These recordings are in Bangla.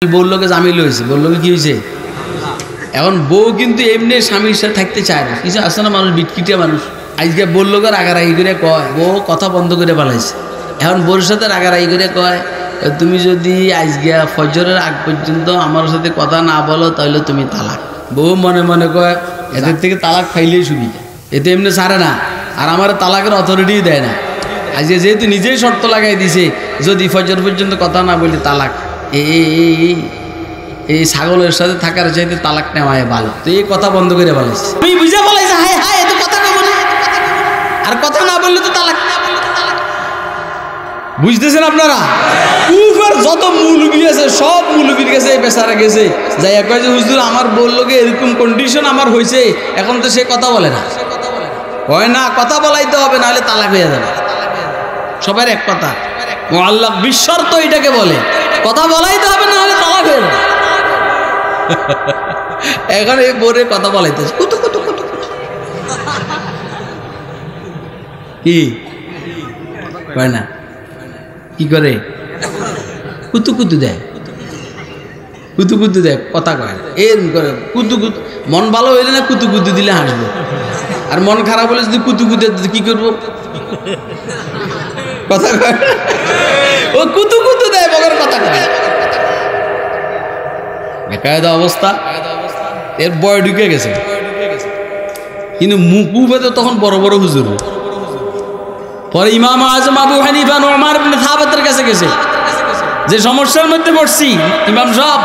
বললোকে জামিল হয়েছে, বললোকে কি হয়েছে? এখন বউ কিন্তু এমনি স্বামীর সাথে থাকতে চায় না। কিছু আসে না মানুষ, বিটকিটিয়া মানুষ। আজকে বললোকে রাগারাগি করে কয়, বউ কথা বন্ধ করে পালাইছে। এখন বউর সাথে রাগারাগি করে কয়, তুমি যদি আজকে ফজরের আগ পর্যন্ত আমার সাথে কথা না বলো তাহলে তুমি তালাক। বউ মনে মনে কয় এদের থেকে তালাক খাইলেই সুবিধা, এতে এমনি ছাড়ে না, আর আমার তালাকের অথরিটিই দেয় না। আজকে যেহেতু নিজেই শর্ত লাগাই দিছে, যদি ফজর পর্যন্ত কথা না বলি তালাক, এই ছাগলের সাথে থাকার চাইতে তালাক নেওয়াই ভালো। তো এই কথা বন্ধ করে বলেছে, তুমি বুঝে বলাইছে হায় হায় এত কথা না বলে, আর কথা না বললে তো তালাক। বুঝতেছেন আপনারা? কুফার যত মৌলবি আছে সব মৌলবির কাছে বেচারা গেছে, যাই কয় যে হুজুর আমার বললো যে এরকম কন্ডিশন আমার হয়েছে, এখন তো সে কথা বলে না। হয় না, কথা বলাইতে হবে, নাহলে তালাক হয়ে যাবে। সবার এক কথা, মুআল্লাক বিশর্ত এটাকে বলে, কথা বলাইতে হবে, নাহলে তালাক হয়ে যাবে। এখন এই বোরে কথা বলাইতেছে কুতু কুতু কুতু কি কয় না, কি করে কুতু কুতু দেয়, কুতু কুতু দেয়, কথা কয় এরকম করে কুতু কুতু। মন ভালো হইলে না কুতু কুতু দিলে হাসবো, আর মন খারাপ হলে যদি কুতু কুতু কি করবো, কথা কয় ও কুতু কুতু দেয়, বগের কথা কয়। বেকায়দা অবস্থা, এর বয় ঢুকে গেছে। কিন্তু মুকুবে তো তখন বড় বড় হুজুর। পরে ইমাম আজম আবু হানিফা নুমান ইবনে সাবিতের কাছে গেছে, যে সমস্যার মধ্যে পড়ছি ইমাম সাহেব,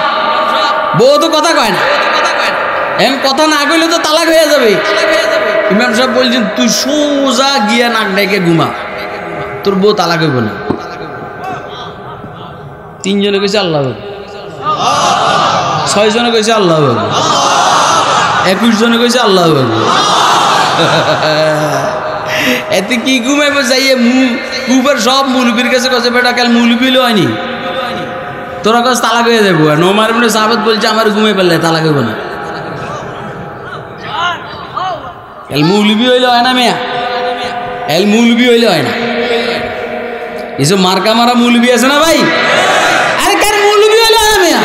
বউ তো কথা কয় না, এখন কথা না কইলে তো তালাক হয়ে যাবে। ইমাম সাহেব বলছেন তুই সোজা গিয়া নাক ডাইকে ঘুমা, তোর বউ তালাক হইব না। তিনজনে কইছে আল্লাহ, 6 জনে কইছে আল্লাহ, 21 জনে কইছে আল্লাহ। এতে কি ঘুমাইব যাইয়ে কুফার সব মুলবির কাছে কাছে বেটা কাল মুলবিল হয়নি, তোরা কাছে তালাক হয়ে যাবো। আর নোমান ইবনে সাবিত বলছে আমার ঘুমাই পেলে তালাক হইব না। কাল মুলবি হইলে হয় না মেয়া, এল মুলবি হইলে হয় না। এসব মার্কা মারা মুলবি আছে না ভাই, আরে কার মুলবি হইলে হয় না মেয়া,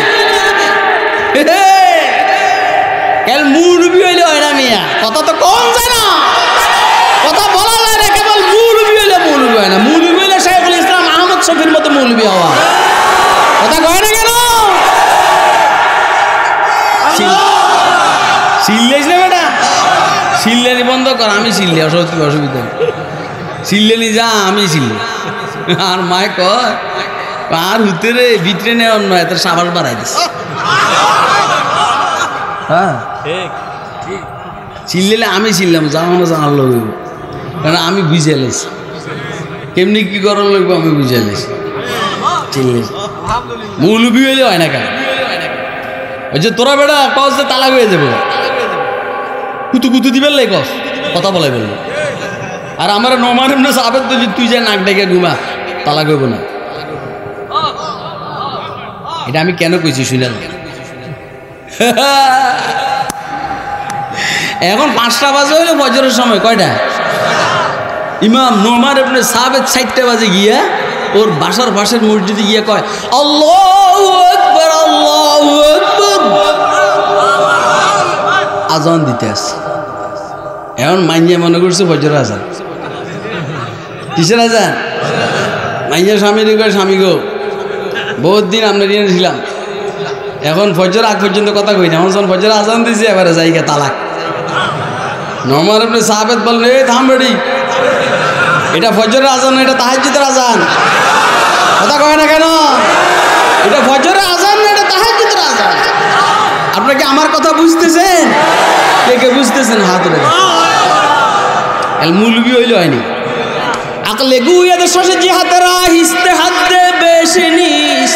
কাল মুলবি হইলে হয় না মেয়া। কথা তো কম যায় না, কথা বলা যায় না, কেবল মুলবি হইলে মুলবি হয় না। মুলবি হইলে শাইখুল ইসলাম আহমদ শফির মতো মুলবি হওয়া, কথা কয় না কেন? সিল্লাইস না বেটা, সিল্লানি বন্ধ কর, আমি সিল্লি, অসুবিধা সিল্লানি যা, আমি সিল্লি। আর মায় কয় আর হুতে রে ভিতরে নেওয়ার নয়, তার সাবাস বাড়াই দিচ্ছে। হ্যাঁ চিল্লালে আমি চিল্লাম, জানো জানার লোক, কারণ আমি বুঝে লেছি কেমনি কি করার লাগবে, আমি বুঝে লেছি। চিল্লেছি মৌলবি হইলে হয় না কেন? ওই যে তোরা বেটা কস যে তালাক হয়ে যাবো, কুতু কুতু দিবেন লাই কস, কথা বলাই বললো। আর আমার নোমান ইবনে সাবিত বলছি তুই যে নাক ডেকে ঘুমা, তালাক হইব না। এটা আমি কেন কইছি শুনেন। এখন 5টা বাজে হইলো ফজরের সময়, কয়টা? ইমাম নোমান ইবনে সাবিত 4টা বাজে গিয়া ওর বাসার পাশের মসজিদে গিয়া কয় আল্লাহু আকবার, আল্লাহু আকবার, আজান দিতে আসছে। এখন মাইয়া মনে করছে ফজরের আজান। কিসের আজান? মাইয়া স্বামীর কয় স্বামী গো বহুত দিন আমরা ছিলাম, এখন ফজর আগ পর্যন্ত কথা কই না, এখন ফজর আজান দিয়েছে, এবারে যাইকে তালাক। নোমান ইবনে সাবিত বললেন এই থাম বেটি, এটা ফজরের আজান, এটা তাহাজ্জুদের আজান, কথা কয় না কেন? এটা ফজরের আজান না, এটা তাহাজ্জুদের আজান। আপনারা কি আমার কথা বুঝতেছেন? কে কে বুঝতেছেন হাত উঠে? এল মুলবি হইলে হয়নি। আকলে গুয়াদ শশে জিহাদরা হিস্তে হাদে বেশনিস,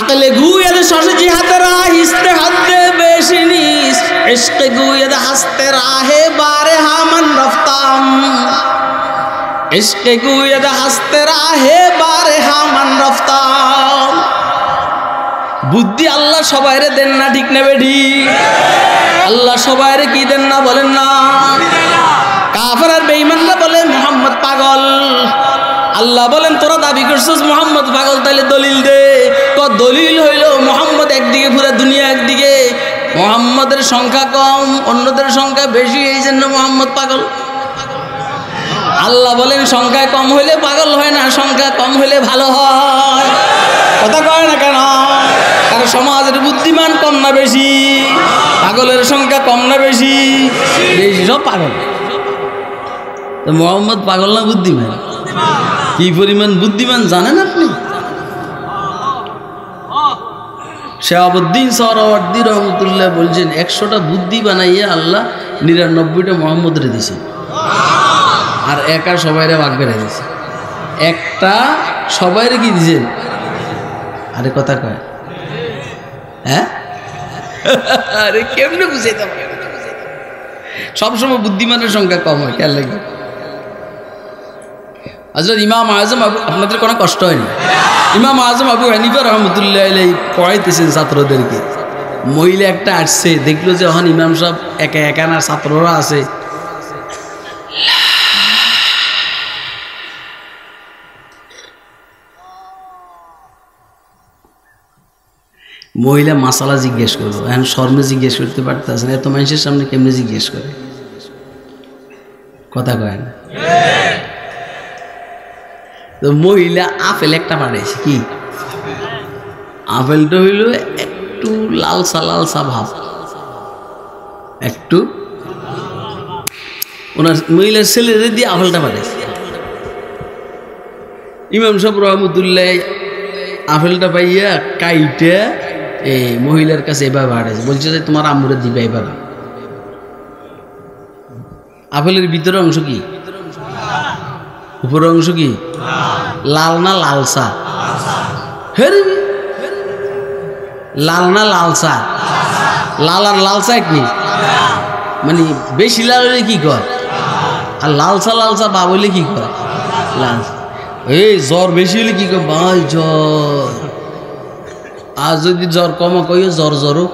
আকলে গুয়াদ শশে জিহাদরা হিস্তে হাদে বেশনিস, ইশকে গুয়াদ হাসতে রাহে বারে হামান রফতাম, ইশকে গুয়াদ হাসতে রাহে বারে হামান রফতাম। বুদ্ধি আল্লাহ সবাইরে দেন না, ঠিক না বেডি? আল্লাহ সবাইরে কি দেন না বলেন না? কাফের আর বেঈমানরা বলে মুহাম্মদ পাগল, আল্লাহ বলেন তোরা দাবি করছিস মুহাম্মদ পাগল, তাইলে দলিল দে। সংখ্যা কম, অন্যদের সংখ্যা বেশি, এই জন্য মোহাম্মদ পাগল। আল্লাহ বলেন সংখ্যা কম হইলে পাগল হয় না, সংখ্যা কম হইলে ভালো হয়। কথা কয় না কেন? কারণ সমাজের বুদ্ধিমান কম না বেশি? পাগলের সংখ্যা কম না বেশি? বেশি, সব পাগল। তো মোহাম্মদ পাগল না বুদ্ধিমান? কি পরিমাণ বুদ্ধিমান জানেন আপনি? শাহাবুদ্দিন সোহরাওয়ার্দী রহমতুল্লাহ বলছেন 100টা বুদ্ধি বানাইয়া আল্লাহ 99টা মোহাম্মদরে দিছে, আর একা সবাইরে ভাগ করে দিছে। একটা সবাইরে কি দিছেন? আরে কথা কয়, হ্যাঁ? আরে কেমনে বুঝাইতে পারে? সবসময় বুদ্ধিমানের সংখ্যা কম হয়, খেয়াল লাগবে। হযরত ইমাম আজম আপনাদের কোনো কষ্ট হয়নি? ইমাম আজম আবু হানিফা রহমতুল্লাহ আলাইহি পড়াইতেছেন ছাত্রদেরকে। মহিলা একটা আসছে, দেখলো যে এখন ইমাম সাহেব একা একা না, ছাত্ররা আছে। মহিলা মাসালা জিজ্ঞেস করবো, এখন শর্মে জিজ্ঞেস করতে পারতেছে না, এত মানুষের সামনে কেমনে জিজ্ঞেস করে? কথা কয় না? তো মহিলা আপেল একটা পাঠাইছে। কি আপেলটা হইল একটু লালসা লালসা ভাব, একটু। ওনার মহিলার ছেলেরে দিয়ে আপেলটা পাঠাইছে। ইমাম সাহেব রহমতুল্লাহ আপেলটা পাইয়া কাইটা এই মহিলার কাছে এবার পাঠাইছে, বলছে যে তোমার আম্মুরে দিবে এবার। আপেলের ভিতরের অংশ কি? উপরের অংশ কি? লাল না লালসা? লাল না লালসা? লাল আর লালসা এক নি, মানে বেশি লাল হলে কি কর, আর লালসা লালসা বা বলে কি কর? লাল। এই জ্বর বেশি হলে কি কর? ভাই জ্বর। আর যদি জ্বর কম কইও জ্বর জ্বরও।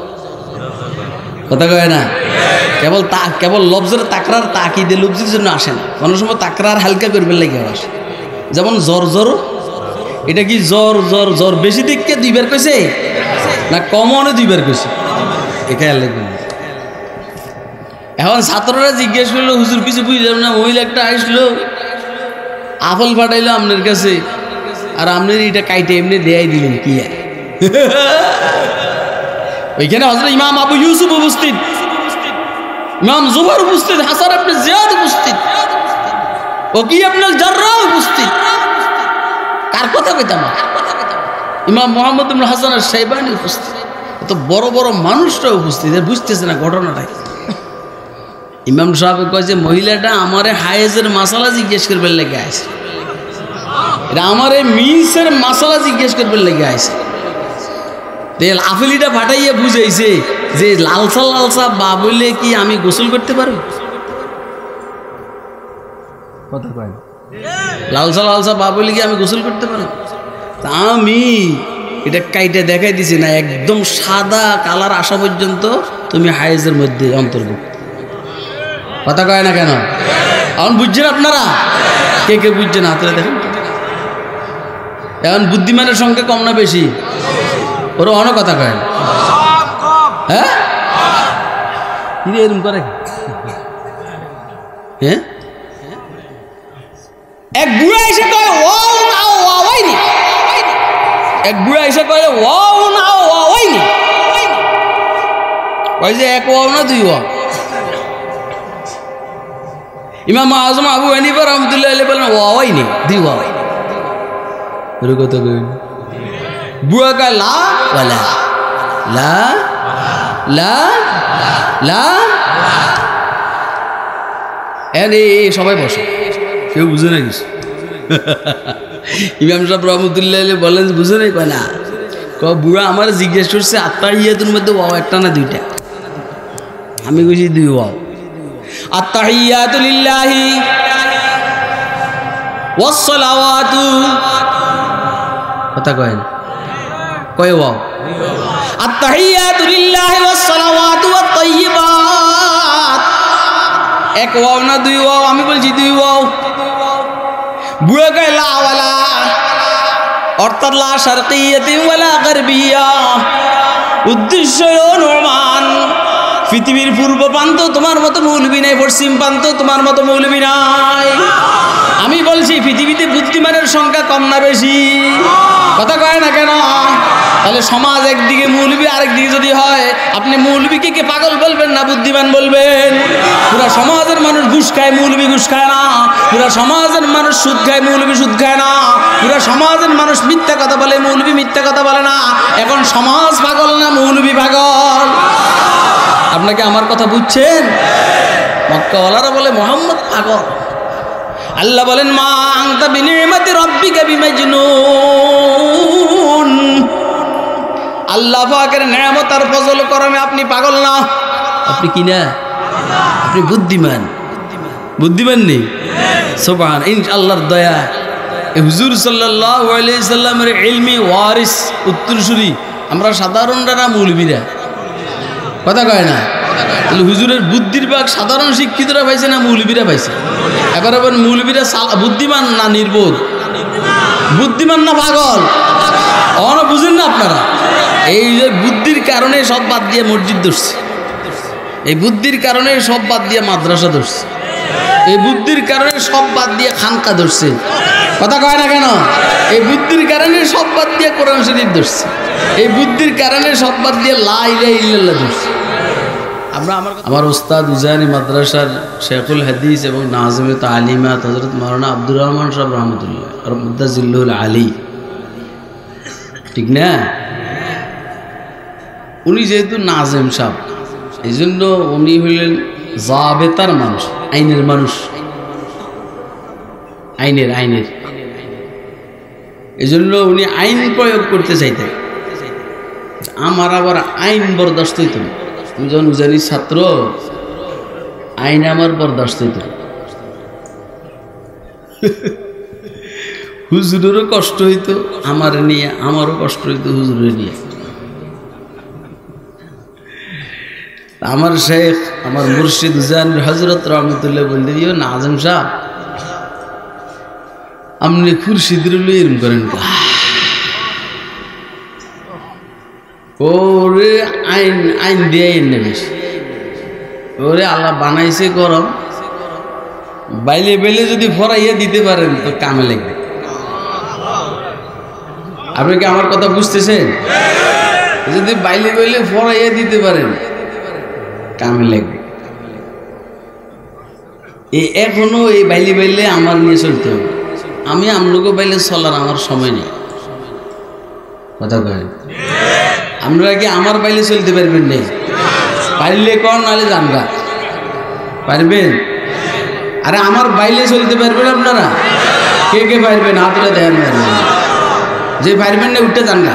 কথা কয় না? কেবল লফজের তাকরার তাকিদে লফজির জন্য আসে না, কোনো সময় তাকরার হালকা করবে লাগে আসে। যেমন জ্বর জ্বর, এটা কি জ্বর জ্বর জ্বর বেশি দিককে দুইবার কইছে না কমনে দুইবার কইছে? এখানে লাগবে। এখন ছাত্ররা জিজ্ঞেস করলো, হুজুর কিছু বুঝলাম না, মহিলা একটা আসলো আপেল পাঠাইলো আপনার কাছে, আর আপনার এটা কাইটে এমনি দেয়াই দিলেন কি? ওইখানে হযরত ইমাম আবু ইউসুফ উপস্থিত, ইমাম জুবাইর উপস্থিত, হাসান ইবনে জিয়াদ উপস্থিত, ওকি ইবনে জাররাহ উপস্থিত। কার কথা কইতাম? ইমাম মুহাম্মদ ইবনে হাসান আশ-শাইবানি উপস্থিত। তো বড় বড় মানুষরা উপস্থিত, বুঝতেছে না ঘটনাটা। ইমাম সাহেব কয় যে মহিলাটা আমারে হায়েজের মাসালা জিজ্ঞেস করবার লেগে আসে, এটা আমারে মিসের মাসালা জিজ্ঞেস করবার লেগে আসে। তেল আফেলিটা ফাটাইয়া বুঝাইছে যে লালসা লালসা বা বললে কি আমি গোসল করতে পারবো? কথা কয় না? লালসা লালসা বা বললে কি আমি গোসল করতে পারবো? তা আমি এটা কাইটা দেখাই দিছি না, একদম সাদা কালার আসা পর্যন্ত তুমি হায়েজের মধ্যে অন্তর্ভুক্ত। কথা কয় না কেন? এখন বুঝছেন আপনারা? কে কে বুঝছেন হাতরে দেখেন। এখন বুদ্ধিমানের সংখ্যা কম না বেশি? ওরা অনেক কথা কয়। হ্যাঁ, এরকম করে। হ্যাঁ, এক বুড়া এসে কয় ওয়াও না ওয়াওয়াইনি, এক বুড়া এসে কয় ওয়াও না ওয়াওয়াইনি, কয় যে এক ওয়াও না দুই ওয়াও। ইমাম আজম আবু হানিফা রাহমাতুল্লাহ আলাইহি বলেন ওয়াওয়াইনি, দুই ওয়াও। এর কথা কই বুড়া কয় লা ওয়ালা, লা লা লা। এই সবাই বসে, কেউ বুঝে না কিছু। ইমাম সাহেব রহমতুল্লাহ আলাইহি বলেন বুঝে নাই? কয় না। কয় বুড়া আমার জিজ্ঞেস করছে আত্তাহিয়াতুর মধ্যে ওয়াও একটা না দুইটা? আমি কইছি দুই ওয়াও। আত্তাহিয়াতু লিল্লাহি ওয়াস সালাওয়াতু, কথা কয় না? কয় ওয়াও? আত্তাহিয়াতু লিল্লাহি ওয়াস সালাওয়াতু ওয়াত তাইয়্যিবাত। এক ওয়াও না দুই ওয়াও? আমি বলছি দুই ওয়াও। বুড়া কয় লা ওয়ালা, অর্থাৎ লা শারকিয়াতি ওয়ালা গারবিয়া। উদ্দেশ্য নুমান পৃথিবীর পূর্ব প্রান্ত তোমার মতো মৌলবী নাই, পশ্চিম প্রান্ত তোমার মতো মৌলবী নাই। আমি বলছি পৃথিবীতে বুদ্ধিমানের সংখ্যা কম না বেশি? কথা কয় না কেন? তাহলে সমাজ একদিকে মৌলবী আরেকদিকে যদি হয়, আপনি মৌলবীকে কে পাগল বলবেন না বুদ্ধিমান বলবেন? পুরা সমাজের মানুষ ঘুষ খায়, মৌলবী ঘুষ খায় না। পুরা সমাজের মানুষ সুদ খায়, মৌলবী সুদ খায় না। পুরা সমাজের মানুষ মিথ্যা কথা বলে, মৌলবী মিথ্যা কথা বলে না। এখন সমাজ পাগল না মৌলবী পাগল? আপনাকে আমার কথা বুঝছেন? মক্কাওয়ালারা বলে মোহাম্মদ পাগল। আল্লাহ বলেন মা আনতা বিনিমাতি রাব্বিকা বিমাজনুন। আল্লাহ পাকের নেয়ামত আর ফজল করমে আপনি পাগল না। আপনি কি না? আপনি বুদ্ধিমান। বুদ্ধিমান নেই? সুবহান আল্লাহর দয়া। হুজুর সাল্লাল্লাহু আলাইহি সাল্লামের ইলমি ওয়ারিস উত্তরসূরি আমরা সাধারণরা না মৌলবীরা? কথা কয় না? তাহলে হুজুরের বুদ্ধির ভাগ সাধারণ শিক্ষিতরা পাইছে না মৌলবীরা পাইছে? এবার আবার মৌলবীরা বুদ্ধিমান না নির্বোধ? বুদ্ধিমান না পাগল? অন বুঝেন না আপনারা? এই যে বুদ্ধির কারণে সব বাদ দিয়ে মসজিদ ধরছে, এই বুদ্ধির কারণে সব বাদ দিয়ে মাদ্রাসা ধরছে, এই বুদ্ধির কারণে সব বাদ দিয়ে খানকা ধরছে। কথা কয় না কেন? এই বুদ্ধির কারণে সব বাদ দিয়ে কোরআন শরীফ ধরছে, এই বুদ্ধির কারণে সব বাদ দিয়ে লা ইলাহা ইল্লাল্লাহ ধরছে। আমার ওস্তাদ উজানি মাদ্রাসার শেখুল হাদিস এবং নাজিমে তালিমাত হযরত মাওলানা আব্দুর রহমান সাহেব রহমতুল্লাহ মুদ্দাজিল্লুল আলী, ঠিক না? উনি যেহেতু নাজিম সাহেব, এই জন্য উনি হইলেন জাবেতার মানুষ, আইনের মানুষ, আইনের এই জন্য উনি আইন প্রয়োগ করতে চাইতেন। আমার আবার আইন বরদাস্ত হইত না। আমি যখন উজানির ছাত্র, আইন আমার বরদাস্ত হইত না। হুজুরেরও কষ্ট হইতো আমার নিয়ে, আমারও কষ্ট হইতো হুজুরের নিয়ে। আমার শেখ, আমার মুর্শিদ উজান হযরত রহমতুল্লাহ বলতে দিও না আজম সাহেব আপনি খুরশিদের এরম করেন, ওরে আইন দিয়ে নেবে, ওরে আল্লাহ বানাইছে গরম, বাইলে বেলে যদি ফরাইয়া দিতে পারেন তো কামে লাগবে। আপনি কি আমার কথা বুঝতেছেন? যদি বাইলে বেলে ফরাইয়া দিতে পারেন কামে লাগবে। এখনো এই বাইলে বাইলে আমার নিয়ে চলতে হবে। আমি আমলোকে বাইলে চলার আমার সময় নেই। কথা কয় আমরা কি আমার বাইলে চলতে পারবেন? নেই পারলে কর, নাহলে জানগা পারবেন? আরে আমার বাইলে চলতে পারবেন আপনারা? কে কে পারবেন? হাতটা দেন। যে পারবেন না উঠতে জানগা।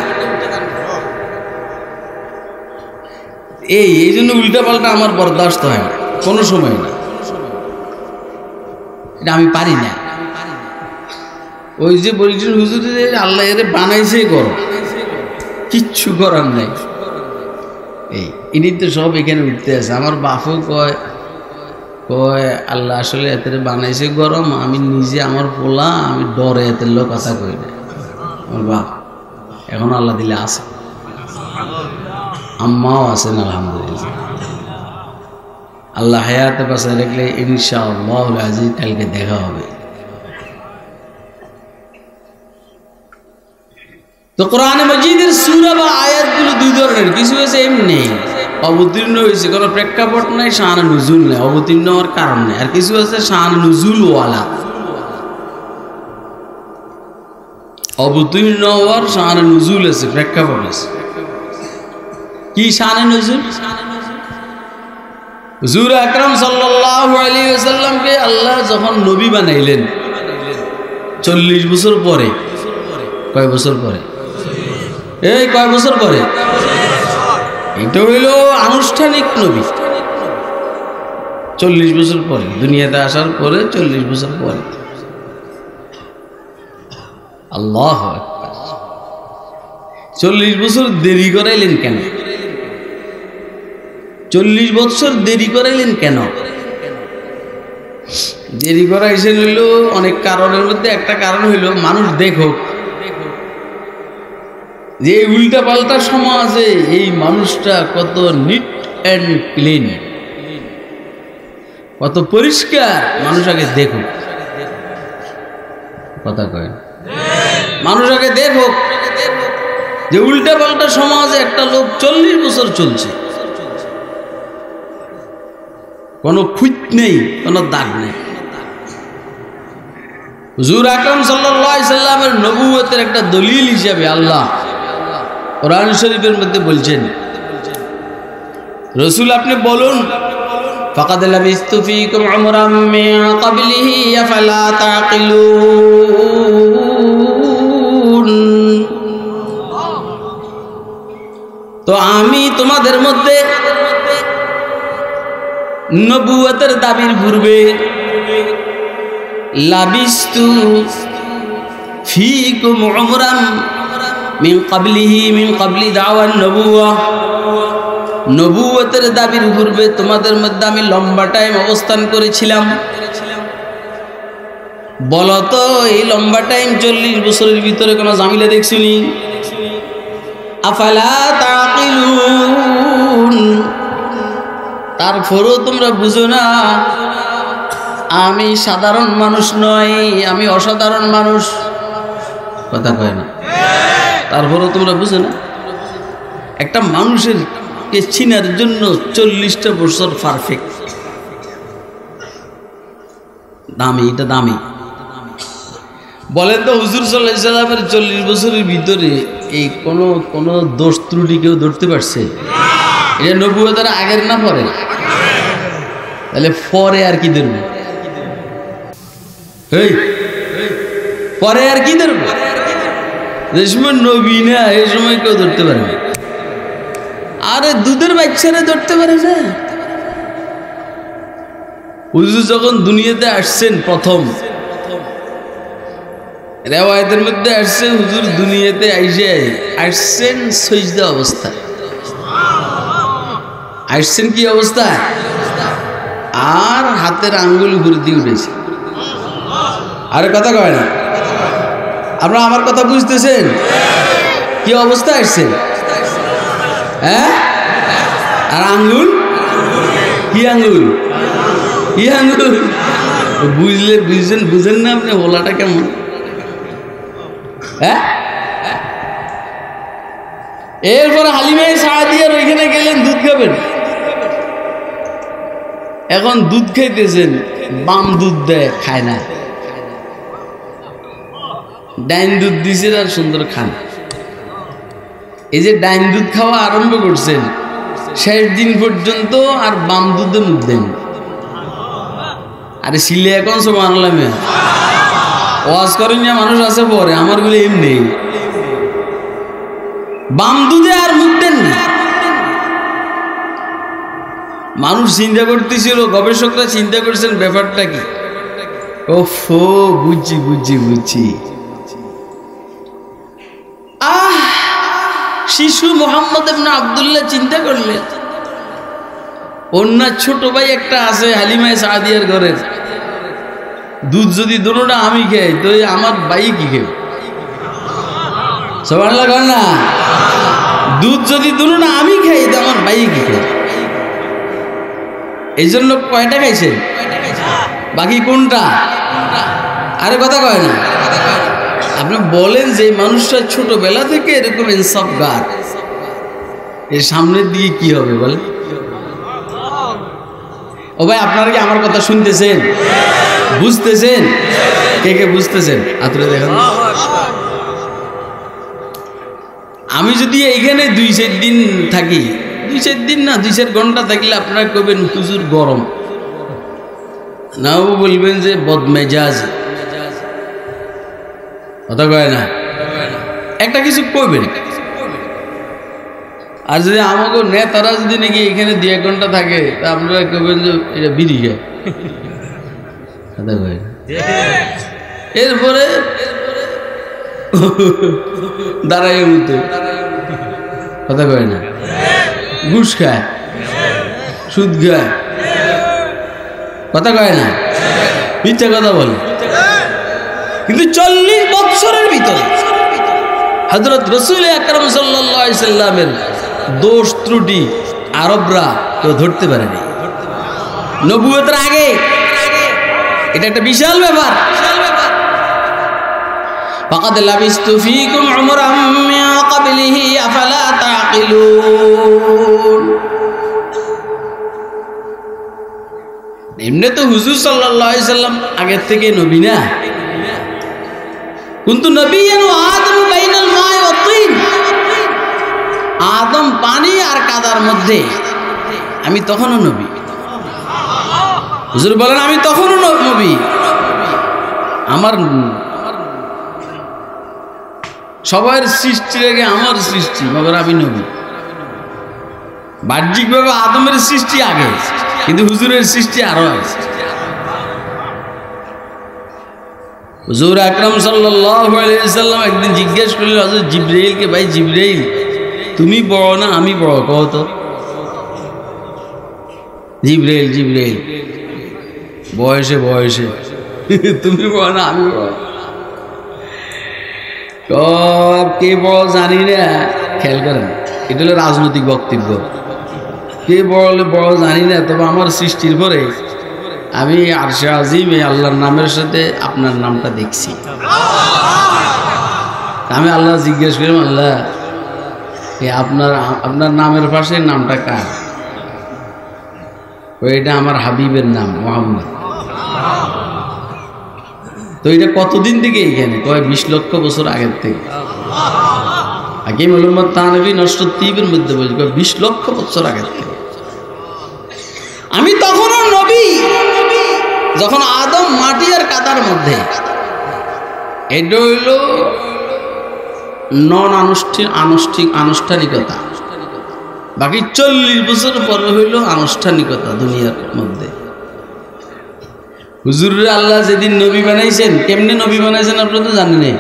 এই জন্য উল্টা পাল্টা আমার বরদাস্ত হয় না, কোনো সময় না। এটা আমি পারি না। ওই যে বলছেন হুজুর আল্লাহ এর বানাইছে গরম, কিচ্ছু করার নাই। ইনি তো সব এখানে উঠতে আছে। আমার বাপও কয় আল্লাহ আসলে এতে বানাইছে গরম, আমি নিজে আমার পোলা, আমি ডরে এতে লোক কথা কই না। আমার বাপ এখন আল্লাহ দিলে আছে, আম্মাও আছেন আলহামদুলিল্লাহ। আল্লাহ হায়াতে পাশে রাখলে ইনশাআল্লাহ আজিজ কালকে দেখা হবে। তো কোরআনে মাজিদের সূরা বা আয়াতগুলো দুই ধরনের, কিছু আছে এমনি অবতীর্ণ হয়েছে, কোনো প্রেক্ষাপট নাই, শানে নুজুল নাই, অবতীর্ণ হওয়ার কারণ নেই। আর কিছু আছে শানে নুজুল ওয়ালা, অবতীর্ণ হওয়ার শানে নুজুল আছে, প্রেক্ষাপট আছে। কি শানে নুজুল? হুজুর আকরাম সাল্লাল্লাহু আলাইহি ওয়াসাল্লামকে আল্লাহ যখন নবী বানাইলেন 40 বছর পরে, কয় বছর পরে? এই কয় বছর পরে? এটা হইল আনুষ্ঠানিক নবী। 40 বছর পরে দুনিয়াতে আসার পরে, 40 বছর পরে। আল্লাহ আকবার। 40 বছর দেরি করাইলেন কেন? 40 বছর দেরি করাইলেন কেন? দেরি করাইছেন হইল অনেক কারণের মধ্যে একটা কারণ হইল মানুষ দেখুক যে উল্টা পাল্টা সমাজে এই মানুষটা কত নিট অ্যান্ড ক্লিন, কত পরিষ্কার। মানুষ আগে দেখুক, কথা কয়, মানুষ আগে দেখুক যে উল্টা পাল্টা সমাজে একটা লোক 40 বছর চলছে, কোনো খুঁত নেই, কোনো দাগ নেই। হুজুর আকরাম সাল্লাল্লাহু আলাইহি সাল্লামের নবুয়তের একটা দলিল হিসাবে আল্লাহ কোরআন শরীফের মধ্যে বলছেন, রাসূল আপনি বলুন, ফাকাদ লাবিস্তু ফীকুম উমরাম মিন ক্বাবলিহি আফালা তাকিলুন। তো আমি তোমাদের মধ্যে নবুয়তের দাবির পূর্বে লাবিস্তু ফীকুম উমরাম মিন ক্বাবলি দাওয়ান নবুওয়া, নবুয়তের দাবির পূর্বে তোমাদের মধ্যে আমি লম্বা টাইম অবস্থান করেছিলাম। বলো তো এই লম্বা টাইম 40 বছরের ভিতরে কোনো ঝামেলা দেখছুনি? আফালা তাকিলুন, তারপরও তোমরা বুঝো না আমি সাধারণ মানুষ নয়, আমি অসাধারণ মানুষ, কথা কয় না? তারপরও তোমরা বুঝো না? একটা মানুষের কে চিনার জন্য 40টা বছর পারফেক্ট, দামি, এটা দামি। বলেন তো হুজুর সাল্লাল্লাহু আলাইহি সাল্লামের 40 বছরের ভিতরে এই কোনো দোষ ত্রুটি কেউ ধরতে পারছে? এটা নবুয়তের আগের না পরে? তাহলে পরে আর কি ধরবে? এই পরে আর কি ধরবে? যে সময় নবী না এই সময় কেউ ধরতে পারে না। আরে দুধের বাচ্চারা ধরতে পারে না। হুজুর যখন দুনিয়াতে আসছেন প্রথম, রেওয়ায়েতের মধ্যে আসছে হুজুর দুনিয়াতে আসছেন সজদা অবস্থায়। আসছেন কি অবস্থায়? আর হাতের আঙ্গুল উপর দিয়ে উঠেছে। আরে কথা কয় না? আপনারা আমার কথা বুঝতেছেন? কি অবস্থায় আসছেন? হ্যাঁ, আর আঙ্গুল কি আঙ্গুল? কি আঙ্গুল? বুঝলে বুঝেন না আপনি হোলাটা কেমন? হ্যাঁ, এরপরে হালিমা সাদিয়ার ওইখানে গেলেন দুধ খাবেন। এখন দুধ খাইতেছেন, বাম দুধ দেয়, খায় না। ডাইন দুধ দিছে আর সুন্দর খান। এই যে ডাইন দুধ খাওয়া আরম্ভ করছেন, শেষ দিন পর্যন্ত আর বাম দুধে মুখ দেন। আরে সিলে এখন সব আনলাম, ওয়াজ করেন না মানুষ আছে পরে, আমার গুলো এমনি বাম দুধে আর মুখ দেন না। মানুষ চিন্তা করতেছিল, গবেষকরা চিন্তা করছেন ব্যাপারটা কি। ওফো, বুঝছি বুঝছি বুঝছি। শিশু মোহাম্মদ ইবনে আব্দুল্লাহ চিন্তা করলেন, ওনার ছোট ভাই একটা আছে হালিমা সাদিয়ার ঘরের, দুধ যদি দুটোটা আমি খাই তো আমার ভাই কি খাই? সুবহানাল্লাহ কর না। দুধ যদি দুটোটা আমি খাই তো আমার ভাই কি খাই? এই জন্য কয়টা খাইছে, বাকি কোনটা? আরে কথা কয় না। আপনি বলেন যে মানুষটা ছোটবেলা থেকে এরকম ইনসাফগার, এর সামনের দিকে কি হবে বলেন? ও ভাই, আপনারা কি আমার কথা শুনতেছেন, বুঝতেছেন? কে কে বুঝতেছেন আতরে দেখেন। আমি যদি এইখানে 2-4 দিন থাকি, 2-4 দিন না 2-4 ঘন্টা থাকলে আপনারা কবেন হুজুর গরম, নাও বলবেন যে বদমেজাজ, কথা কয় না, একটা কিছু কইবেন। আর যদি আমাকে নেতারা যদি নাকি এখানে 2-1 ঘন্টা থাকে তা আপনারা কইবেন যে এটা বিড়ি খায়, কথা কয় না। এরপরে দাঁড়াই উঠতে, কথা কয় না, ঘুষ খায়, সুদ খায়, কথা কয় না, মিথ্যা কথা বলে। কিন্তু 40 বছরের ভিতরে হযরত রাসূল আকরাম সাল্লাল্লাহু আলাইহি সাল্লামের দোষ ত্রুটি আরবরা কেউ ধরতে পারেনি নবুয়তের আগে। এটা একটা বিশাল ব্যাপার। ফাকাদ লাবিস্তু ফীকুম উমরাম মিন ক্বাবলিহি আফালা তাকিলুন। এমনি তো হুজুর সাল্লাল্লাহু আলাইহি সাল্লাম আগের থেকে নবী না। কুনতু নবিয়্যান ওয়া আদম বাইনাল মা'i ওয়াত তিন। আদম পানি আর কাদার মধ্যে, আমি তখনও নবী। হুজুর বলেন আমি তখনও নবী। আমার সবার সৃষ্টির আগে আমার সৃষ্টি, মগর আমি নবী। বাহ্যিকভাবে আদমের সৃষ্টি আগে, কিন্তু হুজুরের সৃষ্টি আরো আগে। হুজুর আকরাম সাল্লাল্লাহু আলাইহি ওয়াসাল্লাম একদিন জিজ্ঞেস করলেন হযরত জিবরাইলকে, ভাই জিবরাইল তুমি বড় না আমি বড়, কও তো? জিবরাইল বয়সে বয়সে তুমি বড় না আমি বড়? কে বড় জানি না। খেয়াল করেন, এটা হলো রাজনৈতিক বক্তব্য। কে বড় জানি না, তবে আমার সৃষ্টির পরে আমি আরশে আজিম এই আল্লাহর নামের সাথে আপনার নামটা দেখছি। আমি আল্লাহ জিজ্ঞেস করলাম, আল্লাহ আপনার নামের পাশে নামটা কার? এটা আমার হাবিবের নাম মুহাম্মদ। তো এটা কতদিন থেকে এইখানে? কয় 20 লক্ষ বছর আগের থেকে। হাকিম উলুম্মত তানভী নষ্ট তীবের মধ্যে বলছে 20 লক্ষ বছর আগের থেকে। আমি তখনও নবী যখন আদম মাটি আর কাদার মধ্যে। এটা হইল আনুষ্ঠানিকতা। বাকি 40 বছর পরে হইল আনুষ্ঠানিকতা দুনিয়ার মধ্যে। হুজুরে আল্লাহ যেদিন নবী বানাইছেন, কেমনে নবী বানাইছেন আপনারা তো জানেন।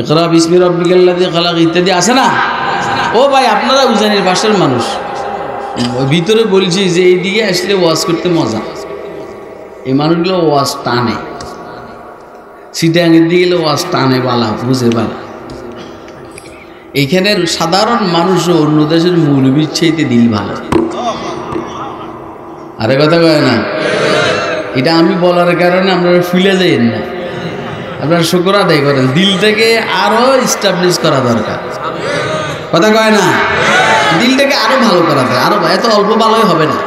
ইকরা বিসমি রাব্বিকাল্লাযী খালাক ইত্যাদি আছে না? ও ভাই আপনারা উজানির ভাষার মানুষ, ভিতরে বলছি যে এইদিকে আসলে ওয়াজ করতে মজা। এই মানুষগুলো ওয়াজ টানে, সিটাঙের দিকে গেলে ওয়াজ টানে, বালা বুঝে বালা। এইখানের সাধারণ মানুষও অন্য দেশের মৌলবীর চাইতে দিল ভালো। আরে কথা কয় না, এটা আমি বলার কারণে আপনারা ফিলে যাইয়েন না, আপনারা শুকর আদায় করেন। দিল থেকে আরো ইস্টাবলিশ করা দরকার। কথা কয় না, দিলটাকে আরো ভালো করা যায়, আরো এত অল্প ভালোই হবে না।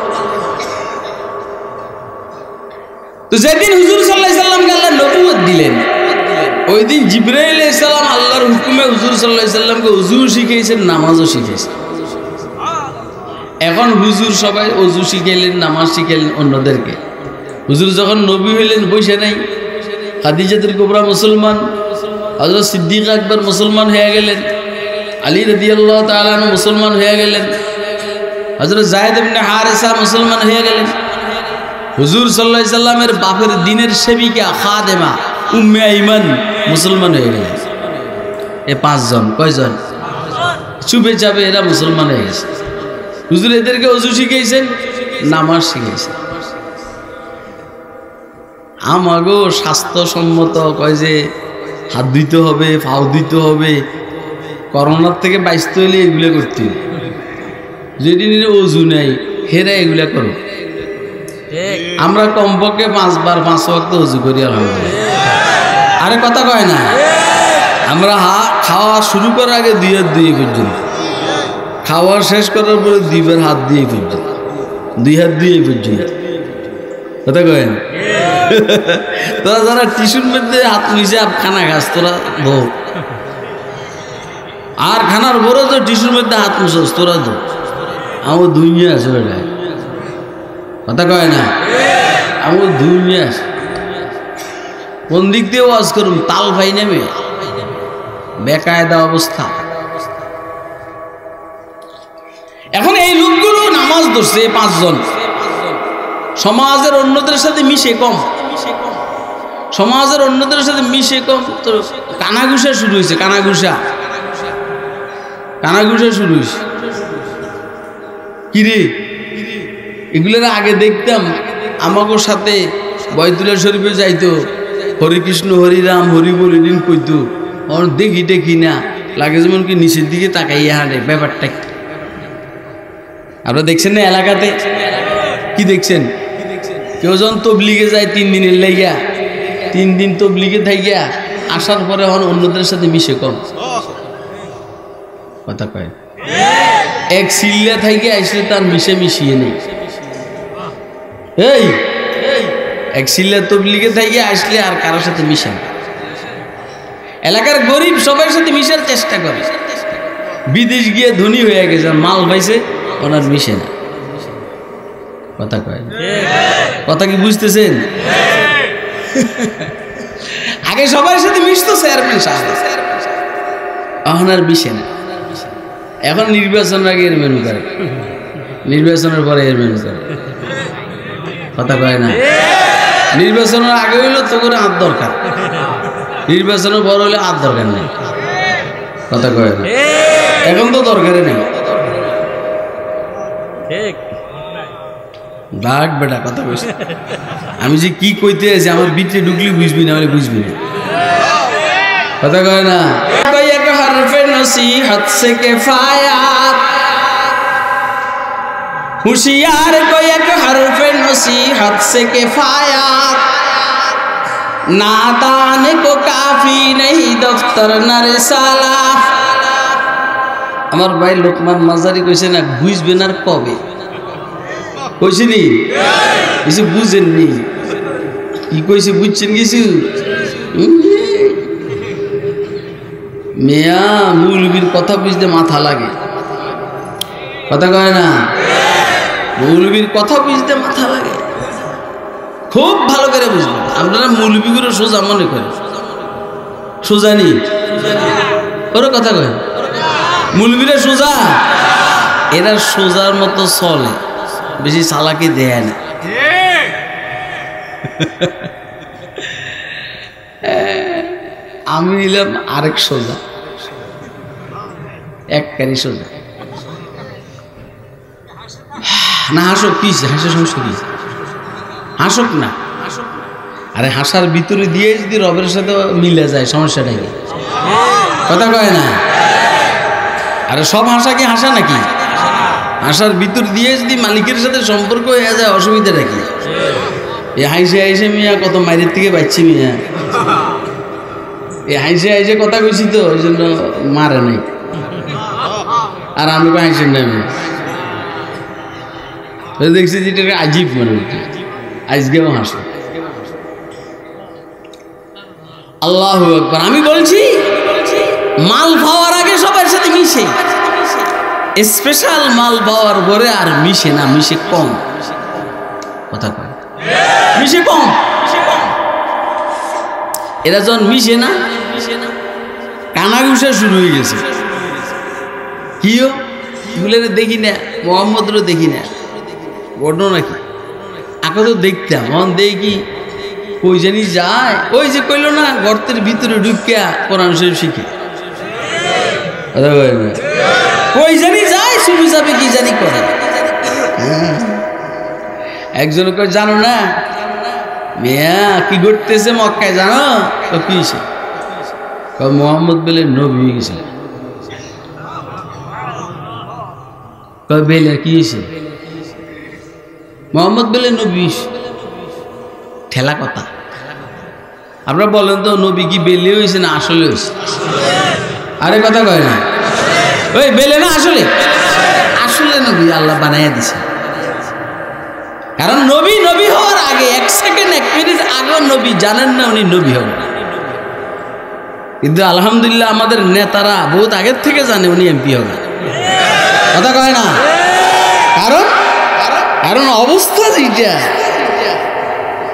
তো যেদিন হুজুর সাল্লাল্লাহু আলাইহি সাল্লামকে আল্লাহ নবুয়ত দিলেন, ওই দিন জিবরাইল আলাইহিস সালাম আল্লাহর হুকুমে হুজুর সাল্লাল্লাহু আলাইহি সাল্লামকে ওযু শিখিয়েছেন, নামাজও শিখিয়েছেন। এখন হুজুর সবাই ওযু শিখাইলেন, নামাজ শিখাইলেন অন্যদেরকে। হুজুর যখন নবী হইলেন বসে নাই। খাদিজাতুল কুবরা মুসলমান, হযরত সিদ্দিক আকবর মুসলমান হয়ে গেলেন, আলী রাদিয়াল্লাহু তাআলা আনহু মুসলমান হয়ে গেলেন, হযরত যায়েদ ইবনে হারেসা মুসলমান হয়ে গেলেন। হুজুর সাল্লাল্লাহু আলাইহি সাল্লামের বাপের দিনের সেবিকা খাদেমা উম্মে আইমান মুসলমান হয়ে গেলেন। এ 5 জন, কয়জন? চুপে চাপে এরা মুসলমান হয়ে গেছে। হুজুর এদেরকে ওযু শিখিয়েছেন, নামাজ শিখিয়েছেন। আমাগো স্বাস্থ্যসম্মত কয় যে হাত ধুইতে হবে, পাও ধুইতে হবে, করোনার থেকে বাঁচতে হলে এগুলো করতে হবে। যেদিন ওযু নেই হেরা এগুলা করো। আমরা কমপক্ষে 5 বার 5 ওয়াক্ত ওযু করি আলহামদুলিল্লাহ। আরে কথা কয় না, আমরা খাওয়া শুরু করার আগে 2 হাত দিয়ে পর্যন্ত, খাওয়া শেষ করার পরে 2 বার হাত দিয়ে পর্যন্ত, 2 হাত দিয়ে পর্যন্ত। কথা কয় না? তোরা যারা টিস্যুর মধ্যে হাত নিচে খানা খাস তোরা ধো, আর খানার পরে তো টিস্যুর মধ্যে হাত মুছস তোরা ধো। আমার দুনিয়া আছে বেটা, কথা কয় না? আমার দুনিয়া আছে। কোন দিক দিয়ে ওয়াজ করুন, তাল ভাই নেমে বেকায়দা অবস্থা। এখন এই লোকগুলো নামাজ ধরছে 5 জন, সমাজের অন্যদের সাথে মিশে কম, সমাজের অন্যদের সাথে মিশে কম। তো কানাঘুষা শুরু হয়েছে, কানাঘুষা শুরু হয়েছে। কিরে এগুলোর আগে দেখতাম আমাকে সাথে বয়তুল্লাহ শরীফে যাইতো, হরে কৃষ্ণ হরি রাম হরি বল এদিন কইতো। দেখি না লাগে যেমন কি নিচের দিকে তাকাইয়া হাঁটে, ব্যাপারটা আপনারা দেখছেন না এলাকাতে কি দেখছেন? কেউ যখন তবলিগে যায় 3 দিনের লাইগা, 3 দিন তবলিগে থাইগা আসার পরে অন্যদের সাথে মিশে কম কথা কয়। এক সিল্লা থাইকে আসলে তার মিশিয়ে নেই। এই এক সিল্লা তবলিগে থাইকে আসলে আর কারোর সাথে মিশে না। এলাকার গরিব সবার সাথে মিশার চেষ্টা করে, বিদেশ গিয়ে ধনী হয়ে গেছে, মাল পাইছে, ওনার মিশে না কথা কয়। কথা কি বুঝতেছেন? আগে সবার সাথে মিশতো চেয়ারম্যান সাহেব, এখন আর মিশে না। এখন নির্বাচনের আগে এর মেনু করে, নির্বাচনের পরে এর মেনু করে কথা কয় না। নির্বাচনের আগে হইলো তো করে হাত দরকার, নির্বাচনের পর হলে হাত দরকার নেই কথা কয় না। এখন তো দরকারই নেই। ডাক বেটা কথা কইস, আমি যে কি কইতে আছি আমার ভিতরে ঢুকলি বুঝবি না, বুঝবি না কথা কয় না। এক হরফে নসিহত সে কিফায়াত, হুশিয়ার কো এক হরফে নসিহত সে কিফায়াত, नादान को काफी नहीं दफ्तर न रिसाला। আমার ভাই লোকমান মাজারি কইছে না বুঝবেন আর কবে, কইছে নি কিছু বুঝেননি, কি কইছে বুঝছেন কিছু? মিয়া মৌলবীর কথা বুঝতে মাথা লাগে কথা কয় না, মৌলবীর কথা বুঝতে মাথা লাগে, খুব ভালো করে বুঝবেন। আপনারা মৌলবীগুলো সোজা মনে করেন, সোজা নি ওর কথা কয়, মৌলবীরা সোজা, এরা সোজার মতো চলে, বেশি চালাকি দেয় না। আমি নিলাম আরেক সোজা, এককারি সোজা না। হাসক কি হাসের সমস্যা কি? হাসক না, আরে হাসার ভিতরে দিয়ে যদি রবের সাথে মিলে যায় সমস্যাটা কি? কথা কয় না। আরে সব হাসা কি হাসা নাকি? হাসার ভিতর দিয়ে যদি মালিকের সাথে সম্পর্ক হয়ে যায় অসুবিধাটা কি? এ হাইসে হাইসে মিয়া কত মাইরের থেকে পাচ্ছি মিয়া, এ হাইসে হাইসে কথা কইছি তো ওই জন্য মারে নাই। আর আমি হাইসেন না, আমি দেখছি যেটা আজীব মনে হচ্ছে, আজকেও হাসো। আল্লাহু আকবার। আমি বলছি মাল পাওয়ার আগে সবার সাথে মিশে, স্পেশাল মাল পাওয়ার পরে আর মিশে না, মিশে কম কথা কয়, মিশে কম। এরা যখন মিশে না কানাঘুষা শুরু হয়ে গেছে। কিও এগুলো দেখি না, মোহাম্মদরও দেখি না, ঘটনা কি আগে তো দেখতাম, এখন দেখি কই জানি যায়, ওই যে কইল না গর্তের ভিতরে ঢুকিয়া কোরআন শরীফ শিখে, কই জানি যায় শুরু যাবে কি জানি করে। একজন কই জানো না মিয়া কি ঘটতেছে মক্কায় জানো? কি মোহাম্মদ বলে নবী হয়ে গেছে। বেলে কি হয়েছে? মোহাম্মদ বলে নবী, ঠেলা কথা। আপনারা বলেন তো নবী কি বেলে হয়েছে না আসলে হয়েছে? আরে কথা কয় না, ওই বেলে না আসলে, আসলে নবী আল্লাহ বানাইয়া দিছে। কারণ নবী নবী হওয়ার আগে 1 সেকেন্ড 1 মিনিট আগেও নবী জানেন না উনি নবী হবেন, কিন্তু আলহামদুলিল্লাহ আমাদের নেতারা বহুত আগের থেকে জানে উনি এমপি হবেন। কথা কয় না, কারণ কারণ অবস্থা যেটা